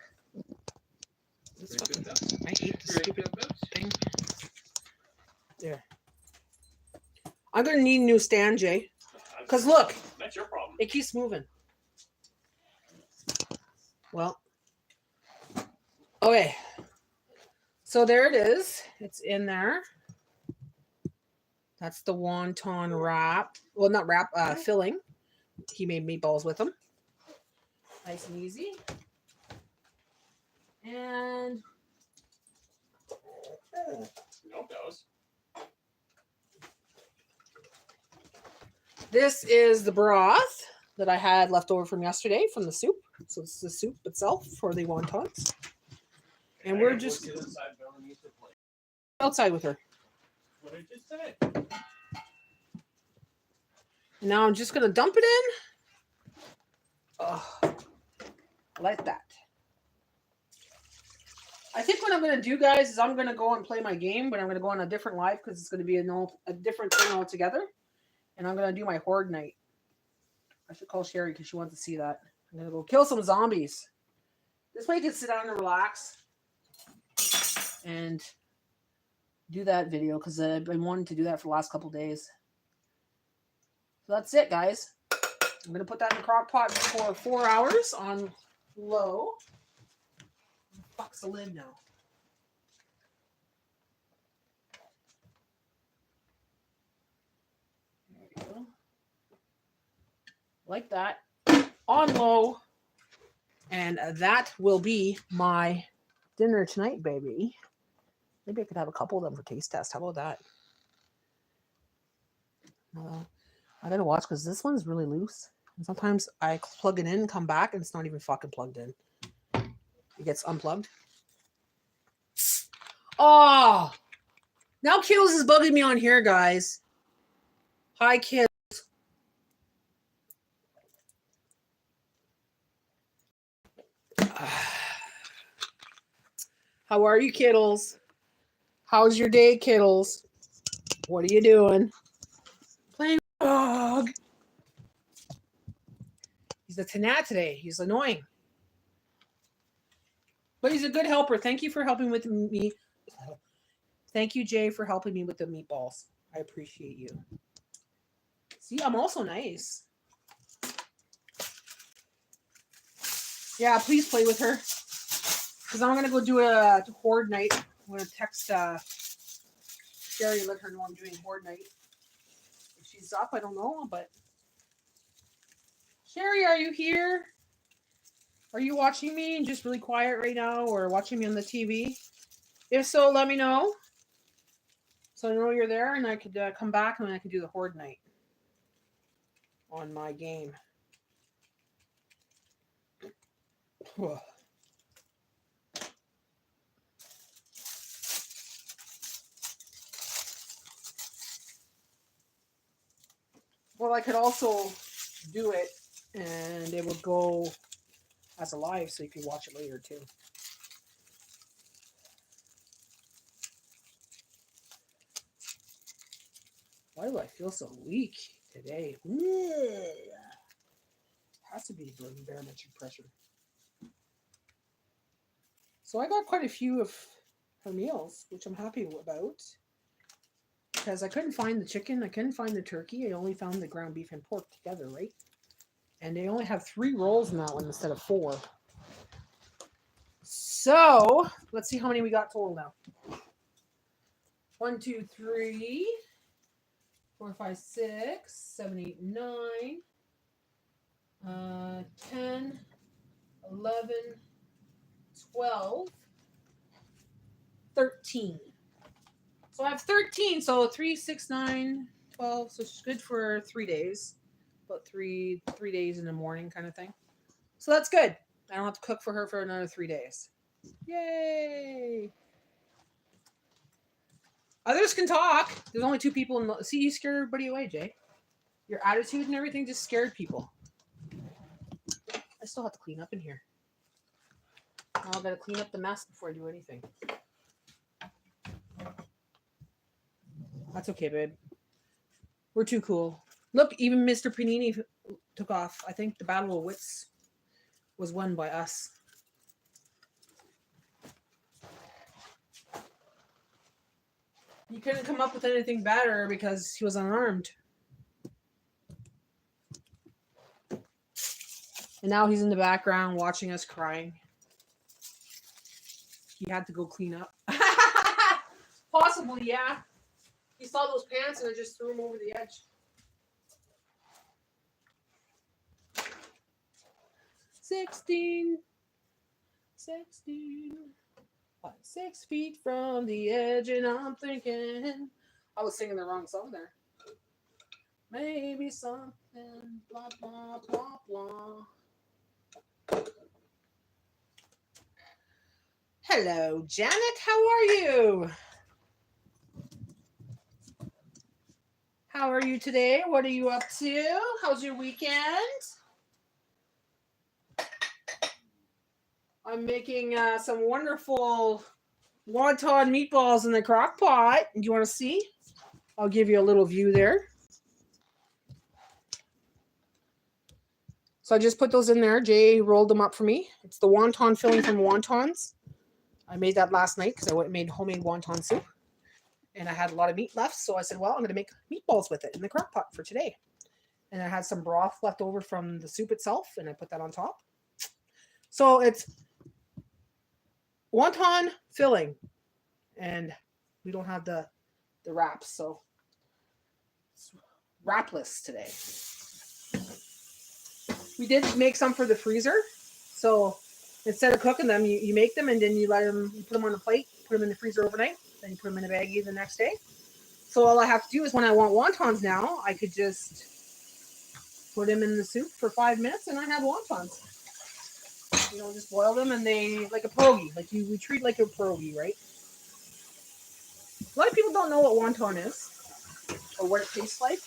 This fucking, I hate this stupid thing. There. I'm gonna need a new stand, Jay. Because look, That's your problem. it keeps moving. Well. Okay. So there it is. It's in there. That's the wonton wrap. Well, not wrap, filling. He made meatballs with them. Nice and easy. And No, those. this is the broth that I had left over from yesterday from the soup. So it's the soup itself for the wontons. And we're just outside with her. What I just said. Now I'm just going to dump it in. Oh, like that. I think what I'm going to do, guys, is I'm going to go and play my game, but I'm going to go on a different live because it's going to be a different thing altogether. And I'm going to do my horde night. I should call Sherry because she wants to see that. I'm going to go kill some zombies. This way you can sit down and relax and do that video because I've been wanting to do that for the last couple days. So that's it, guys. I'm going to put that in the crock pot for 4 hours on low. Fuck's the lid now. There we go. Like that. On low. And that will be my dinner tonight, baby. Maybe I could have a couple of them for taste test. How about that? I gotta watch because this one's really loose. And sometimes I plug it in, come back, and it's not even fucking plugged in. It gets unplugged. Oh! Now Kittles is bugging me on here, guys. Hi, kids. How are you, Kittles? How's your day, Kittles? What are you doing? Playing dog. He's a Tanat today. He's annoying. But he's a good helper. Thank you for helping with me. Thank you, Jay, for helping me with the meatballs. I appreciate you. See, I'm also nice. Yeah, please play with her. Because I'm going to go do a horde night. I'm going to text Sherry and let her know I'm doing horde night. If she's up, I don't know, but... Sherry, are you here? Are you watching me and just really quiet right now or watching me on the TV? If so, let me know. So I know you're there and I could come back and I could do the horde night on my game. Well, I could also do it and it would go as a live so you could watch it later too. Why do I feel so weak today? It has to be the barometric pressure. So I got quite a few of her meals, which I'm happy about. Because I couldn't find the chicken, I couldn't find the turkey, I only found the ground beef and pork together, right? And they only have 3 rolls in that one instead of 4. So, let's see how many we got total now. 1, 2, 3, 4, 5, 6, 7, 8, 9, 10, 11, 12, 13. So I have 13. So 3, 6, 9, 12. So it's good for 3 days. About three days in the morning kind of thing. So that's good. I don't have to cook for her for another 3 days. Yay. Others can talk. There's only 2 people in the... See, you scared everybody away, Jay. Your attitude and everything just scared people. I still have to clean up in here. Now I've got to clean up the mess before I do anything. That's okay, babe. We're too cool. Look, even Mr. Panini took off. I think the Battle of Wits was won by us. He couldn't come up with anything better because he was unarmed. And now he's in the background watching us crying. He had to go clean up. Possibly, yeah. He saw those pants and I just threw him over the edge. 16. 6 feet from the edge, and I'm thinking. I was singing the wrong song there. Maybe something, blah, blah, blah, blah. Hello, Janet. How are you? How are you today? What are you up to? How's your weekend? I'm making some wonderful wonton meatballs in the crock pot. Do you want to see? I'll give you a little view there. So I just put those in there. Jay rolled them up for me. It's the wonton filling from wontons. I made that last night because I made homemade wonton soup. And I had a lot of meat left. So I said, well, I'm going to make meatballs with it in the crock pot for today. And I had some broth left over from the soup itself. And I put that on top. So it's wonton filling. And we don't have the wraps. So it's wrapless today. We did make some for the freezer. So instead of cooking them, you make them and then you put them on a plate, put them in the freezer overnight, then you put them in a baggie the next day. So all I have to do is when I want wontons now, I could just put them in the soup for 5 minutes and I have wontons. Just boil them and they, like a pierogi, like we treat like a pierogi, right? A lot of people don't know what wonton is or what it tastes like.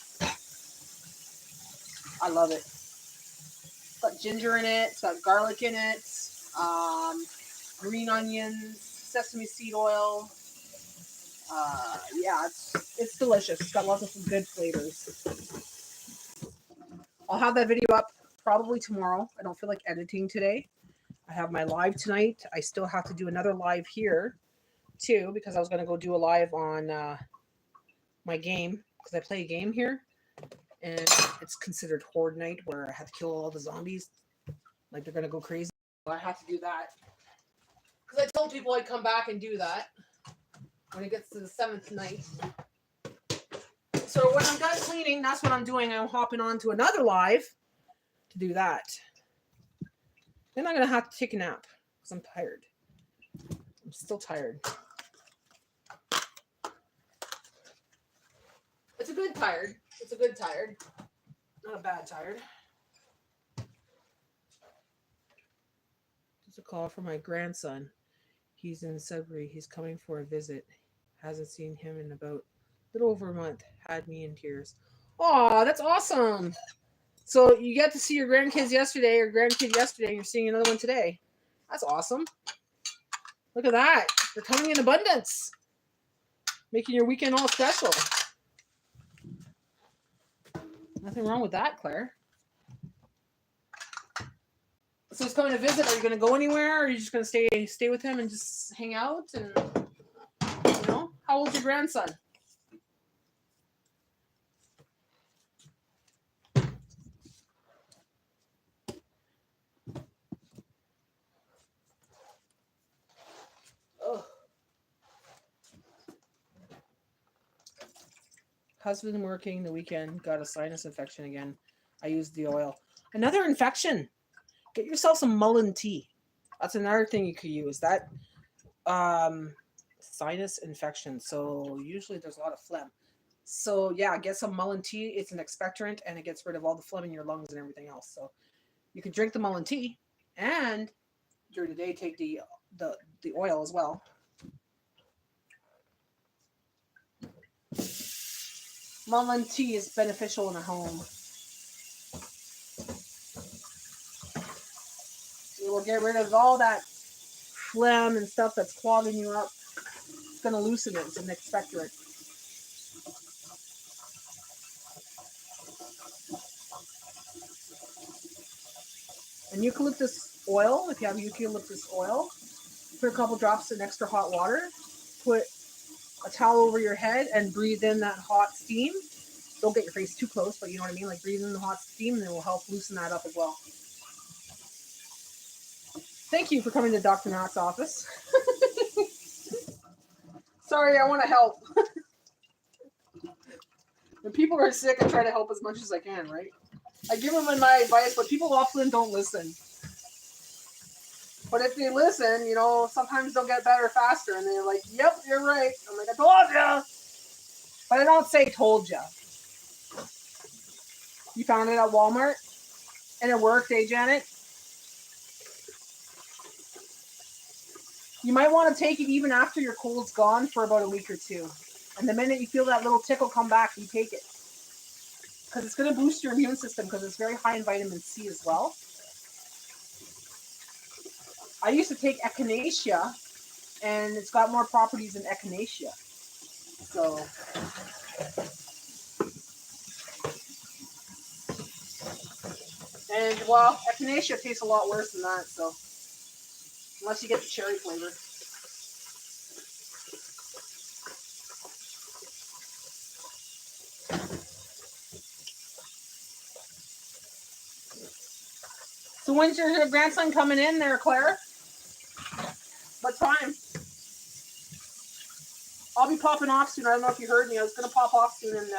I love it. It's got ginger in it. It's got garlic in it. Green onions, sesame seed oil. Yeah, it's delicious. It's got lots of good flavors. I'll have that video up probably tomorrow. I don't feel like editing today. I have my live tonight. I still have to do another live here too because I was going to go do a live on my game because I play a game here. And it's considered horde night where I have to kill all the zombies. Like they're going to go crazy. I have to do that. Because I told people I'd come back and do that when it gets to the 7th night. So when I'm done cleaning, that's what I'm doing. I'm hopping on to another live to do that. Then I'm going to have to take a nap because I'm tired. I'm still tired. It's a good tired. It's a good tired. Not a bad tired. Just a call from my grandson. He's in Sudbury. He's coming for a visit. Hasn't seen him in about a little over a month. Had me in tears. Aw, that's awesome. So you got to see your grandkids yesterday or grandkid yesterday and you're seeing another one today. That's awesome. Look at that. They're coming in abundance. Making your weekend all special. Nothing wrong with that, Claire. So he's coming to visit. Are you going to go anywhere? Or are you just going to stay with him and just hang out? And how old's your grandson? Oh. Husband working the weekend, got a sinus infection again. I used the oil. Another infection. Get yourself some mullein tea. That's another thing you could use. That sinus infection. So usually there's a lot of phlegm. So yeah, get some mullein tea. It's an expectorant and it gets rid of all the phlegm in your lungs and everything else. So you can drink the mullein tea and during the day take the oil as well. Mullein tea is beneficial in a home. It will get rid of all that phlegm and stuff that's clogging you up. It's going to loosen it. It's an expectorant. And eucalyptus oil, if you have eucalyptus oil, put a couple drops in extra hot water, put a towel over your head and breathe in that hot steam. Don't get your face too close, but you know what I mean? Like breathe in the hot steam and it will help loosen that up as well. Thank you for coming to Dr. Matt's office. Sorry, I want to help. When people are sick, I try to help as much as I can, right? I give them my advice, but people often don't listen. But if they listen, sometimes they'll get better faster. And they're like, yep, you're right. I'm like, I told ya. But I don't say told ya. You found it at Walmart? And it worked, eh, Janet? You might want to take it even after your cold's gone for about a week or two. And the minute you feel that little tickle come back, you take it. Because it's going to boost your immune system because it's very high in vitamin C as well. I used to take echinacea, and it's got more properties than echinacea. So, and well, echinacea tastes a lot worse than that. So, unless you get the cherry flavor. So when's your grandson coming in there, Claire? What time? I'll be popping off soon. I don't know if you heard me. I was going to pop off soon and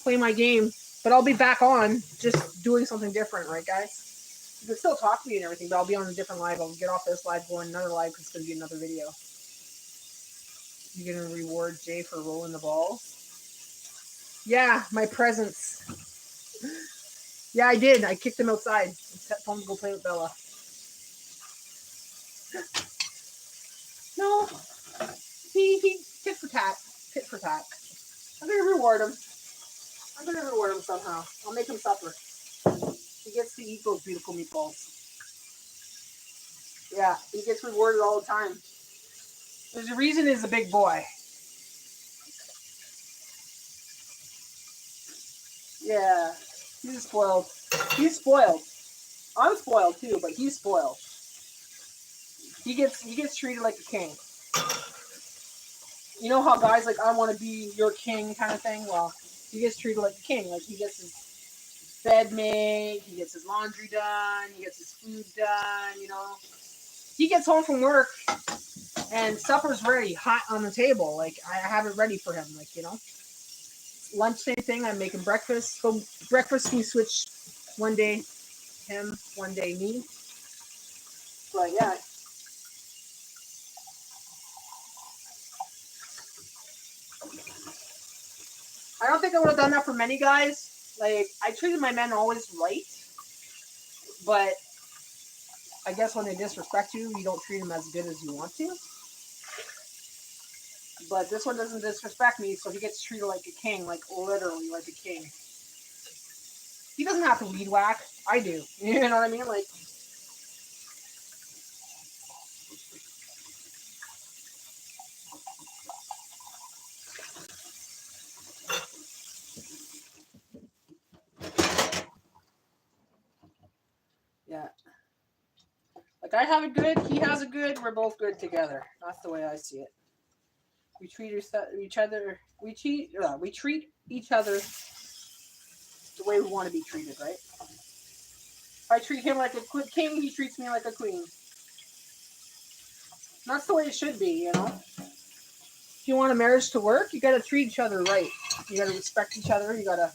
play my game. But I'll be back on just doing something different, right, guys? You can still talk to me and everything, but I'll be on a different live. I'll get off this live, go on another live because it's going to be another video. You're going to reward Jay for rolling the balls? Yeah, my presents. Yeah, I did. I kicked him outside. Told him to go play with Bella. No. He tit for tat. Tit for tat. I'm going to reward him. I'm going to reward him somehow. I'll make him suffer. He gets to eat those beautiful meatballs. Yeah, he gets rewarded all the time. There's a reason he's a big boy. Yeah, he's spoiled. He's spoiled. I'm spoiled too, but he's spoiled. He gets treated like a king. You know how guys like, I want to be your king kind of thing? Well, he gets treated like a king. Like, he gets his bed made, he gets his laundry done, he gets his food done, you know. He gets home from work and supper's ready, hot on the table. Like, I have it ready for him, like, you know. Lunch, same thing. I'm making breakfast. So breakfast, we switch one day him, one day me. But yeah. I don't think I would have done that for many guys. Like, I treated my men always right. But I guess when they disrespect you, you don't treat them as good as you want to. But this one doesn't disrespect me, so he gets treated like a king, like literally like a king. He doesn't have to weed whack. I do. You know what I mean? Like, yeah. Like, I have it good, he has it good, we're both good together. That's the way I see it. We treat each other. We treat each other the way we want to be treated, right? If I treat him like a king, he treats me like a queen. And that's the way it should be, you know. If you want a marriage to work, you got to treat each other right. You got to respect each other. You got to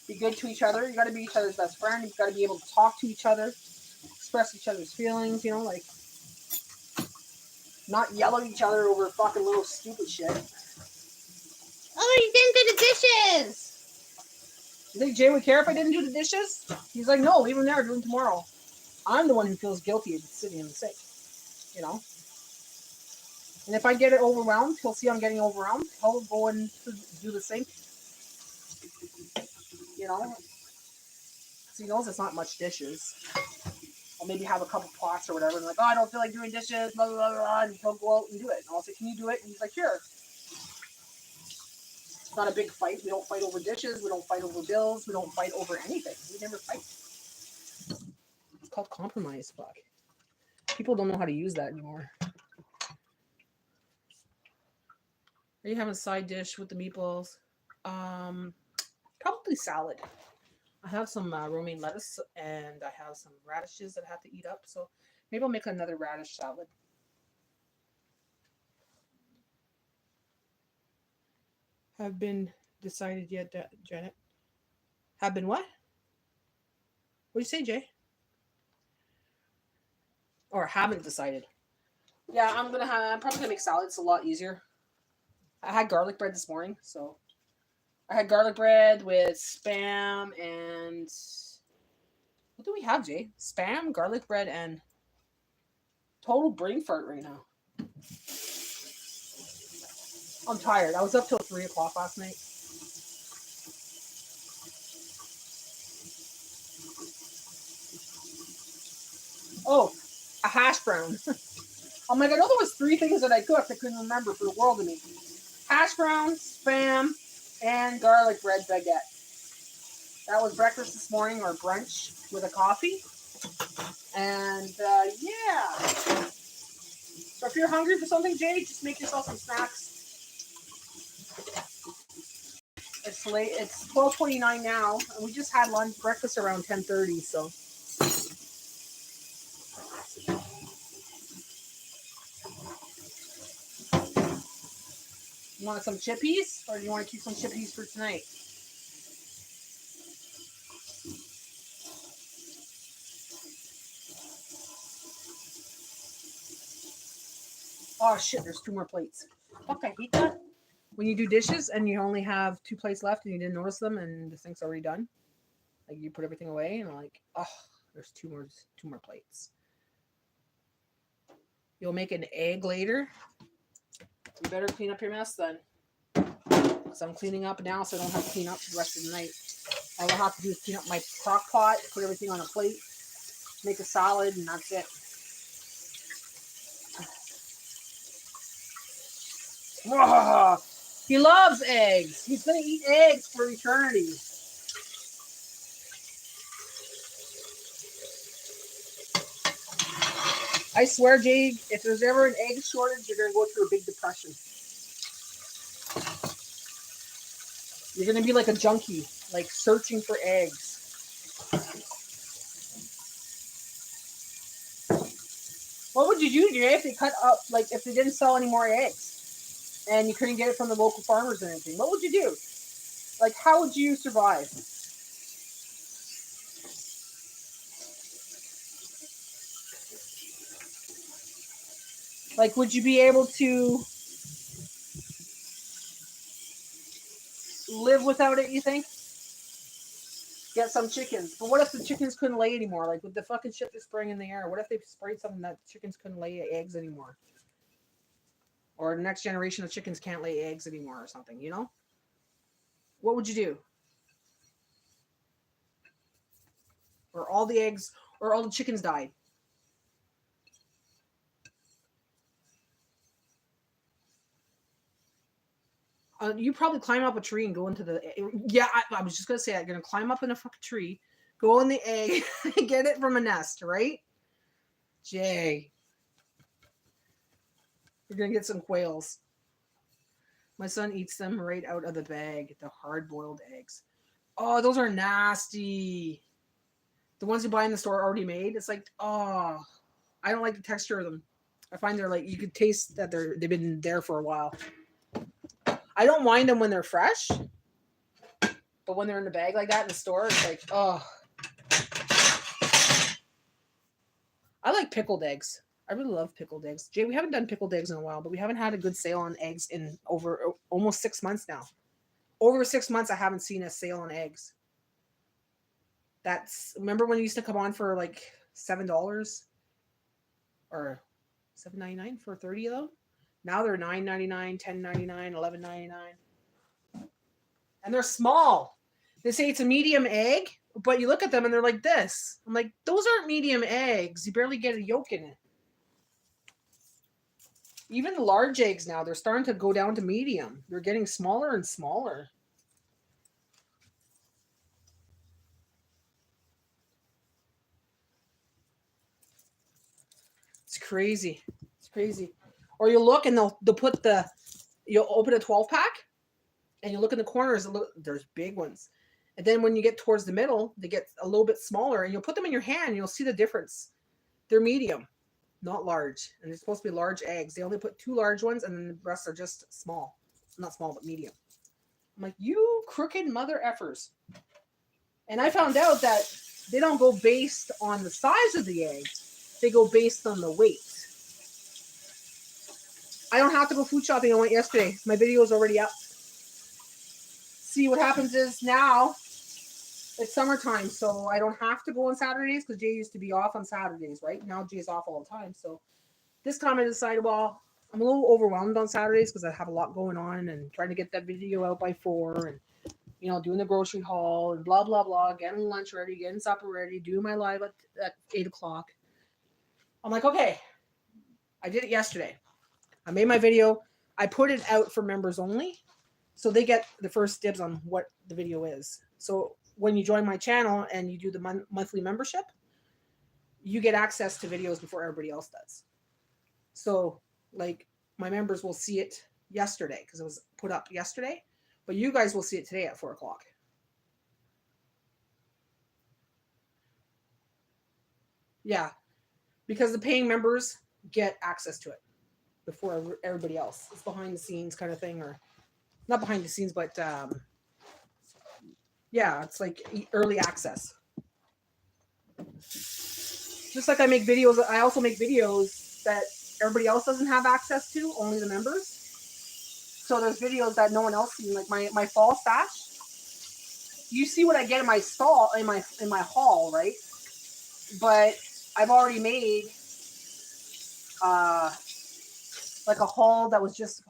be good to each other. You got to be each other's best friend. You got to be able to talk to each other, express each other's feelings. You know, like, not yell at each other over fucking little stupid shit. Oh, you didn't do the dishes! You think Jay would care if I didn't do the dishes? He's like, no, leave them there, do them tomorrow. I'm the one who feels guilty of sitting in the sink, you know? And if I get it overwhelmed, he'll see I'm getting overwhelmed. He'll go and do the sink, you know? So he knows it's not much dishes. I'll maybe have a couple pots or whatever, and like, oh, I don't feel like doing dishes, blah, blah, blah, blah, and he'll go out and do it. And I'll say, can you do it? And he's like, sure. It's not a big fight. We don't fight over dishes. We don't fight over bills. We don't fight over anything. We never fight. It's called compromise, fuck. People don't know how to use that anymore. Are you having a side dish with the meatballs? Probably salad. I have some romaine lettuce and I have some radishes that I have to eat up. So maybe I'll make another radish salad. Have been decided yet, Janet? Have been what? What did you say, Jay? Or haven't decided? Yeah, I'm probably gonna make salad. It's a lot easier. I had garlic bread this morning, so I had garlic bread with Spam and what do we have, Jay? Spam, garlic bread, and total brain fart right now. I'm tired. I was up till 3 o'clock last night. Oh, a hash brown. I'm like, I know there was 3 things that I cooked. I couldn't remember for the world of me. Hash browns, spam, and garlic bread baguette. That was breakfast this morning, or brunch with a coffee. And yeah. So if you're hungry for something, Jay, just make yourself some snacks. It's late. It's 12:29 now, and we just had breakfast around 10:30. So. You want some chippies, or do you want to keep some chippies for tonight? Oh shit, there's 2 more plates. Fuck, I hate that. When you do dishes and you only have 2 plates left and you didn't notice them and the sink's already done. Like you put everything away and like, oh, there's 2 more plates. You'll make an egg later. You better clean up your mess then. Because I'm cleaning up now, so I don't have to clean up for the rest of the night. All I'll have to do is clean up my crock pot, put everything on a plate, make a salad, and that's it. Whoa. He loves eggs. He's going to eat eggs for eternity. I swear, Jade, if there's ever an egg shortage, you're going to go through a big depression. You're going to be like a junkie, like searching for eggs. What would you do, Jay, if they cut up, like if they didn't sell any more eggs and you couldn't get it from the local farmers or anything? What would you do? Like, how would you survive? Like, would you be able to live without it, you think? Get some chickens. But what if the chickens couldn't lay anymore? Like, with the fucking shit they're spraying in the air, what if they sprayed something that chickens couldn't lay eggs anymore? Or the next generation of chickens can't lay eggs anymore or something, you know? What would you do? Or all the eggs, or all the chickens died. You probably climb up a tree and go into the... Yeah, I was just going to say, I'm going to climb up in a fucking tree, go in the egg, get it from a nest, right? Jay. You're going to get some quails. My son eats them right out of the bag, the hard-boiled eggs. Oh, those are nasty. The ones you buy in the store already made, it's like, oh, I don't like the texture of them. I find they're like, you could taste that they've been there for a while. I don't mind them when they're fresh, but when they're in the bag like that in the store, it's like, oh. I like pickled eggs. I really love pickled eggs. Jay, we haven't done pickled eggs in a while, but we haven't had a good sale on eggs in over almost 6 months now. Over 6 months, I haven't seen a sale on eggs. Remember when it used to come on for like $7 or $7.99 for 30 of them? Now they're $9.99, $10.99, $11.99. And they're small. They say it's a medium egg, but you look at them and they're like this. I'm like, those aren't medium eggs. You barely get a yolk in it. Even the large eggs now, they're starting to go down to medium. They're getting smaller and smaller. It's crazy. It's crazy. Or you look and they'll put you'll open a 12-pack and you look in the corners, there's big ones. And then when you get towards the middle, they get a little bit smaller and you'll put them in your hand and you'll see the difference. They're medium, not large. And they're supposed to be large eggs. They only put 2 large ones and then the rest are just small. Not small, but medium. I'm like, you crooked mother effers. And I found out that they don't go based on the size of the egg. They go based on the weight. I don't have to go food shopping. I went yesterday. My video is already up. See, what happens is now it's summertime, so I don't have to go on Saturdays because Jay used to be off on Saturdays, right? Now Jay's off all the time. So this time I decided, well, I'm a little overwhelmed on Saturdays because I have a lot going on and trying to get that video out by 4 and, you know, doing the grocery haul and blah, blah, blah, getting lunch ready, getting supper ready, doing my live at 8 o'clock. I'm like, okay, I did it yesterday. I made my video. I put it out for members only. So they get the first dibs on what the video is. So when you join my channel and you do the monthly membership, you get access to videos before everybody else does. So like my members will see it yesterday because it was put up yesterday, but you guys will see it today at 4 o'clock. Yeah, because the paying members get access to it before everybody else. It's behind the scenes kind of thing, or not behind the scenes, but yeah, it's like early access. Just like I make videos, I also make videos that everybody else doesn't have access to, only the members. So there's videos that no one else sees, like my fall stash. You see what I get in my stall, in my haul, right? But I've already made like a haul that was just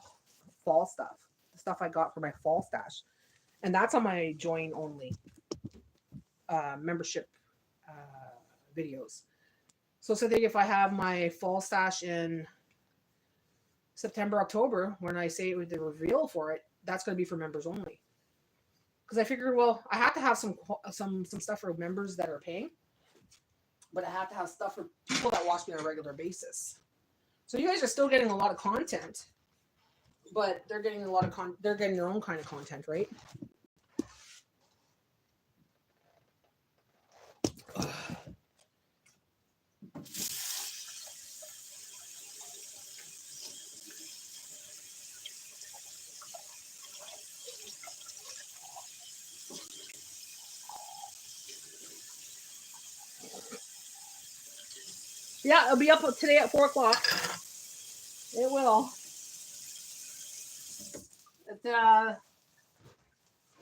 fall stuff, the stuff I got for my fall stash, and that's on my join only membership videos. So say if I have my fall stash in September, October, when I say the reveal for it, that's going to be for members only. Because I figured, well, I have to have some stuff for members that are paying, but I have to have stuff for people that watch me on a regular basis. So you guys are still getting a lot of content, but they're getting a lot of they're getting their own kind of content, right? Yeah, it'll be up today at 4 o'clock. It will. I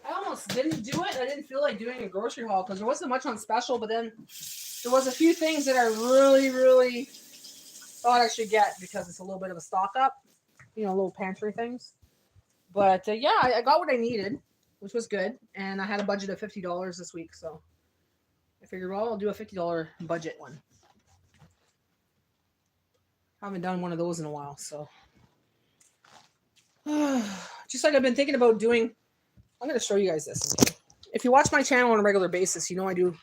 almost didn't do it. I didn't feel like doing a grocery haul because there wasn't much on special, but then there was a few things that I really thought I should get because it's a little bit of a stock up, you know, little pantry things. But yeah, I got what I needed, which was good. And I had a budget of $50 this week, so I figured, well, I'll do a $50 budget one. I haven't done one of those in a while, so. Just like I've been thinking about doing, I'm going to show you guys this. If you watch my channel on a regular basis, you know I do,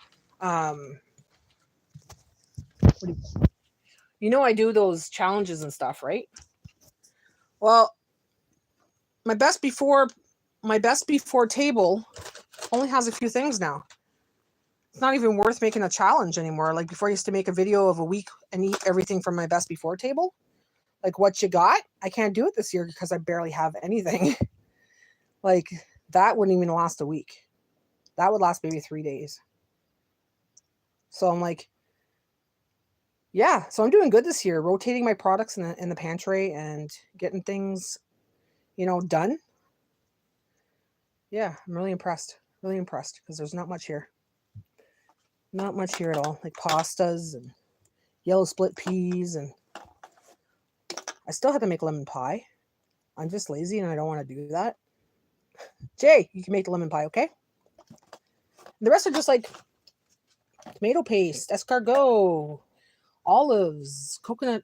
you know I do those challenges and stuff, right? Well, my best before table only has a few things now. It's not even worth making a challenge anymore. Like before I used to make a video of a week and eat everything from my best before table. Like what you got? I can't do it this year because I barely have anything. Like that wouldn't even last a week. That would last maybe 3 days. So I'm like, yeah, so I'm doing good this year, rotating my products in the pantry and getting things, you know, done. Yeah, I'm really impressed because there's not much here. Not much here at all. Like pastas and yellow split peas, and I still have to make lemon pie. I'm just lazy and I don't want to do that. Jay, you can make the lemon pie, okay? The rest are just like tomato paste, escargot, olives, coconut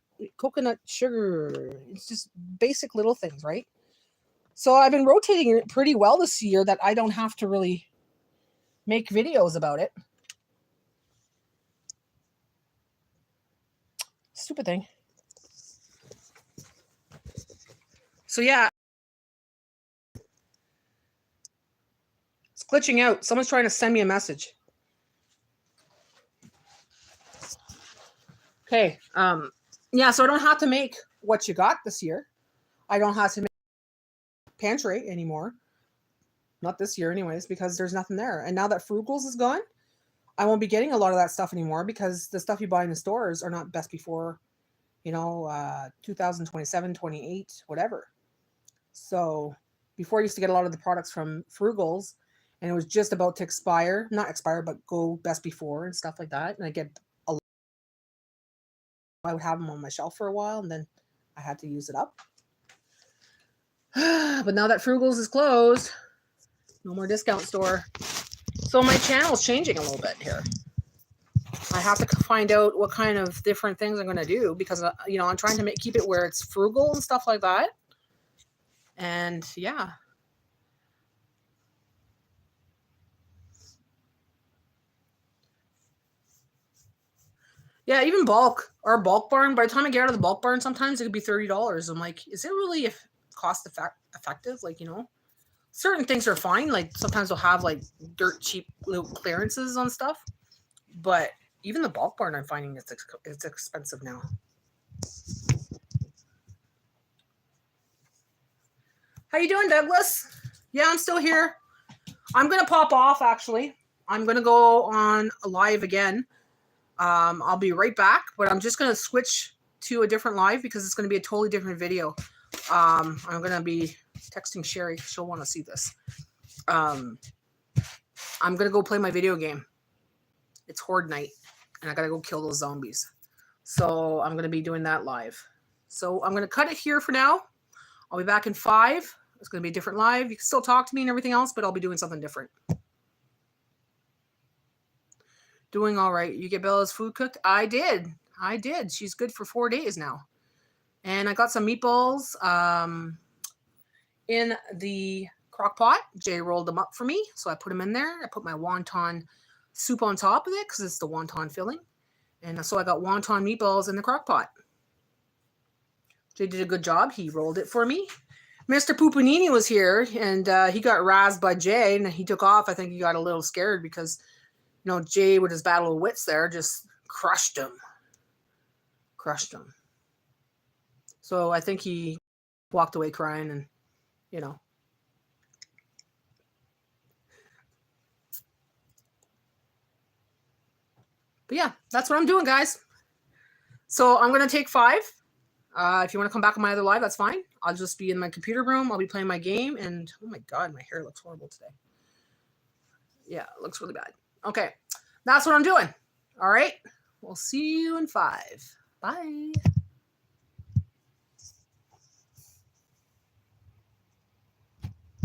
sugar. It's just basic little things, right? So I've been rotating it pretty well this year that I don't have to really make videos about it. Stupid thing. So yeah. It's glitching out. Someone's trying to send me a message. Okay. Yeah, so I don't have to make what you got this year. I don't have to make pantry anymore. Not this year anyways, because there's nothing there. And now that Frugals is gone, I won't be getting a lot of that stuff anymore because the stuff you buy in the stores are not best before, you know, 2027, 28, whatever. So before I used to get a lot of the products from Frugals and it was just about to expire, not expire, but go best before and stuff like that. And I get a lot. I would have them on my shelf for a while and then I had to use it up. But now that Frugals is closed, no more discount store. So my channel's changing a little bit here. I have to find out what kind of different things I'm going to do because, you know, I'm trying to keep it where it's frugal and stuff like that. And yeah. Yeah, even bulk or bulk barn. By the time I get out of the bulk barn, sometimes it could be $30. I'm like, is it really cost effective? Like, you know, certain things are fine. Like sometimes they'll have like dirt cheap little clearances on stuff, but even the bulk barn, I'm finding it's expensive now. How you doing, Douglas? Yeah, I'm still here. I'm gonna pop off. Actually, I'm gonna go on live again. I'll be right back, but I'm just gonna switch to a different live because it's gonna be a totally different video. I'm gonna be texting Sherry. She'll want to see this. I'm gonna go play my video game. It's Horde Night, and I gotta go kill those zombies. So I'm gonna be doing that live. So I'm gonna cut it here for now. I'll be back in 5. It's gonna be a different live. You can still talk to me and everything else, but I'll be doing something different. Doing all right. You get Bella's food cooked? I did. She's good for 4 days now. And I got some meatballs in the crock pot. Jay rolled them up for me, so I put them in there. I put my wonton soup on top of it because it's the wonton filling. And so I got wonton meatballs in the crock pot. Jay did a good job. He rolled it for me. Mr. Pupanini was here, and he got razzed by Jay, and he took off. I think he got a little scared because, you know, Jay, with his battle of wits there, just crushed him. So I think he walked away crying and, you know. But yeah, that's what I'm doing, guys. So I'm going to take 5. If you want to come back on my other live, that's fine. I'll just be in my computer room. I'll be playing my game. And oh my God, my hair looks horrible today. Yeah, it looks really bad. Okay, that's what I'm doing. All right, we'll see you in 5. Bye.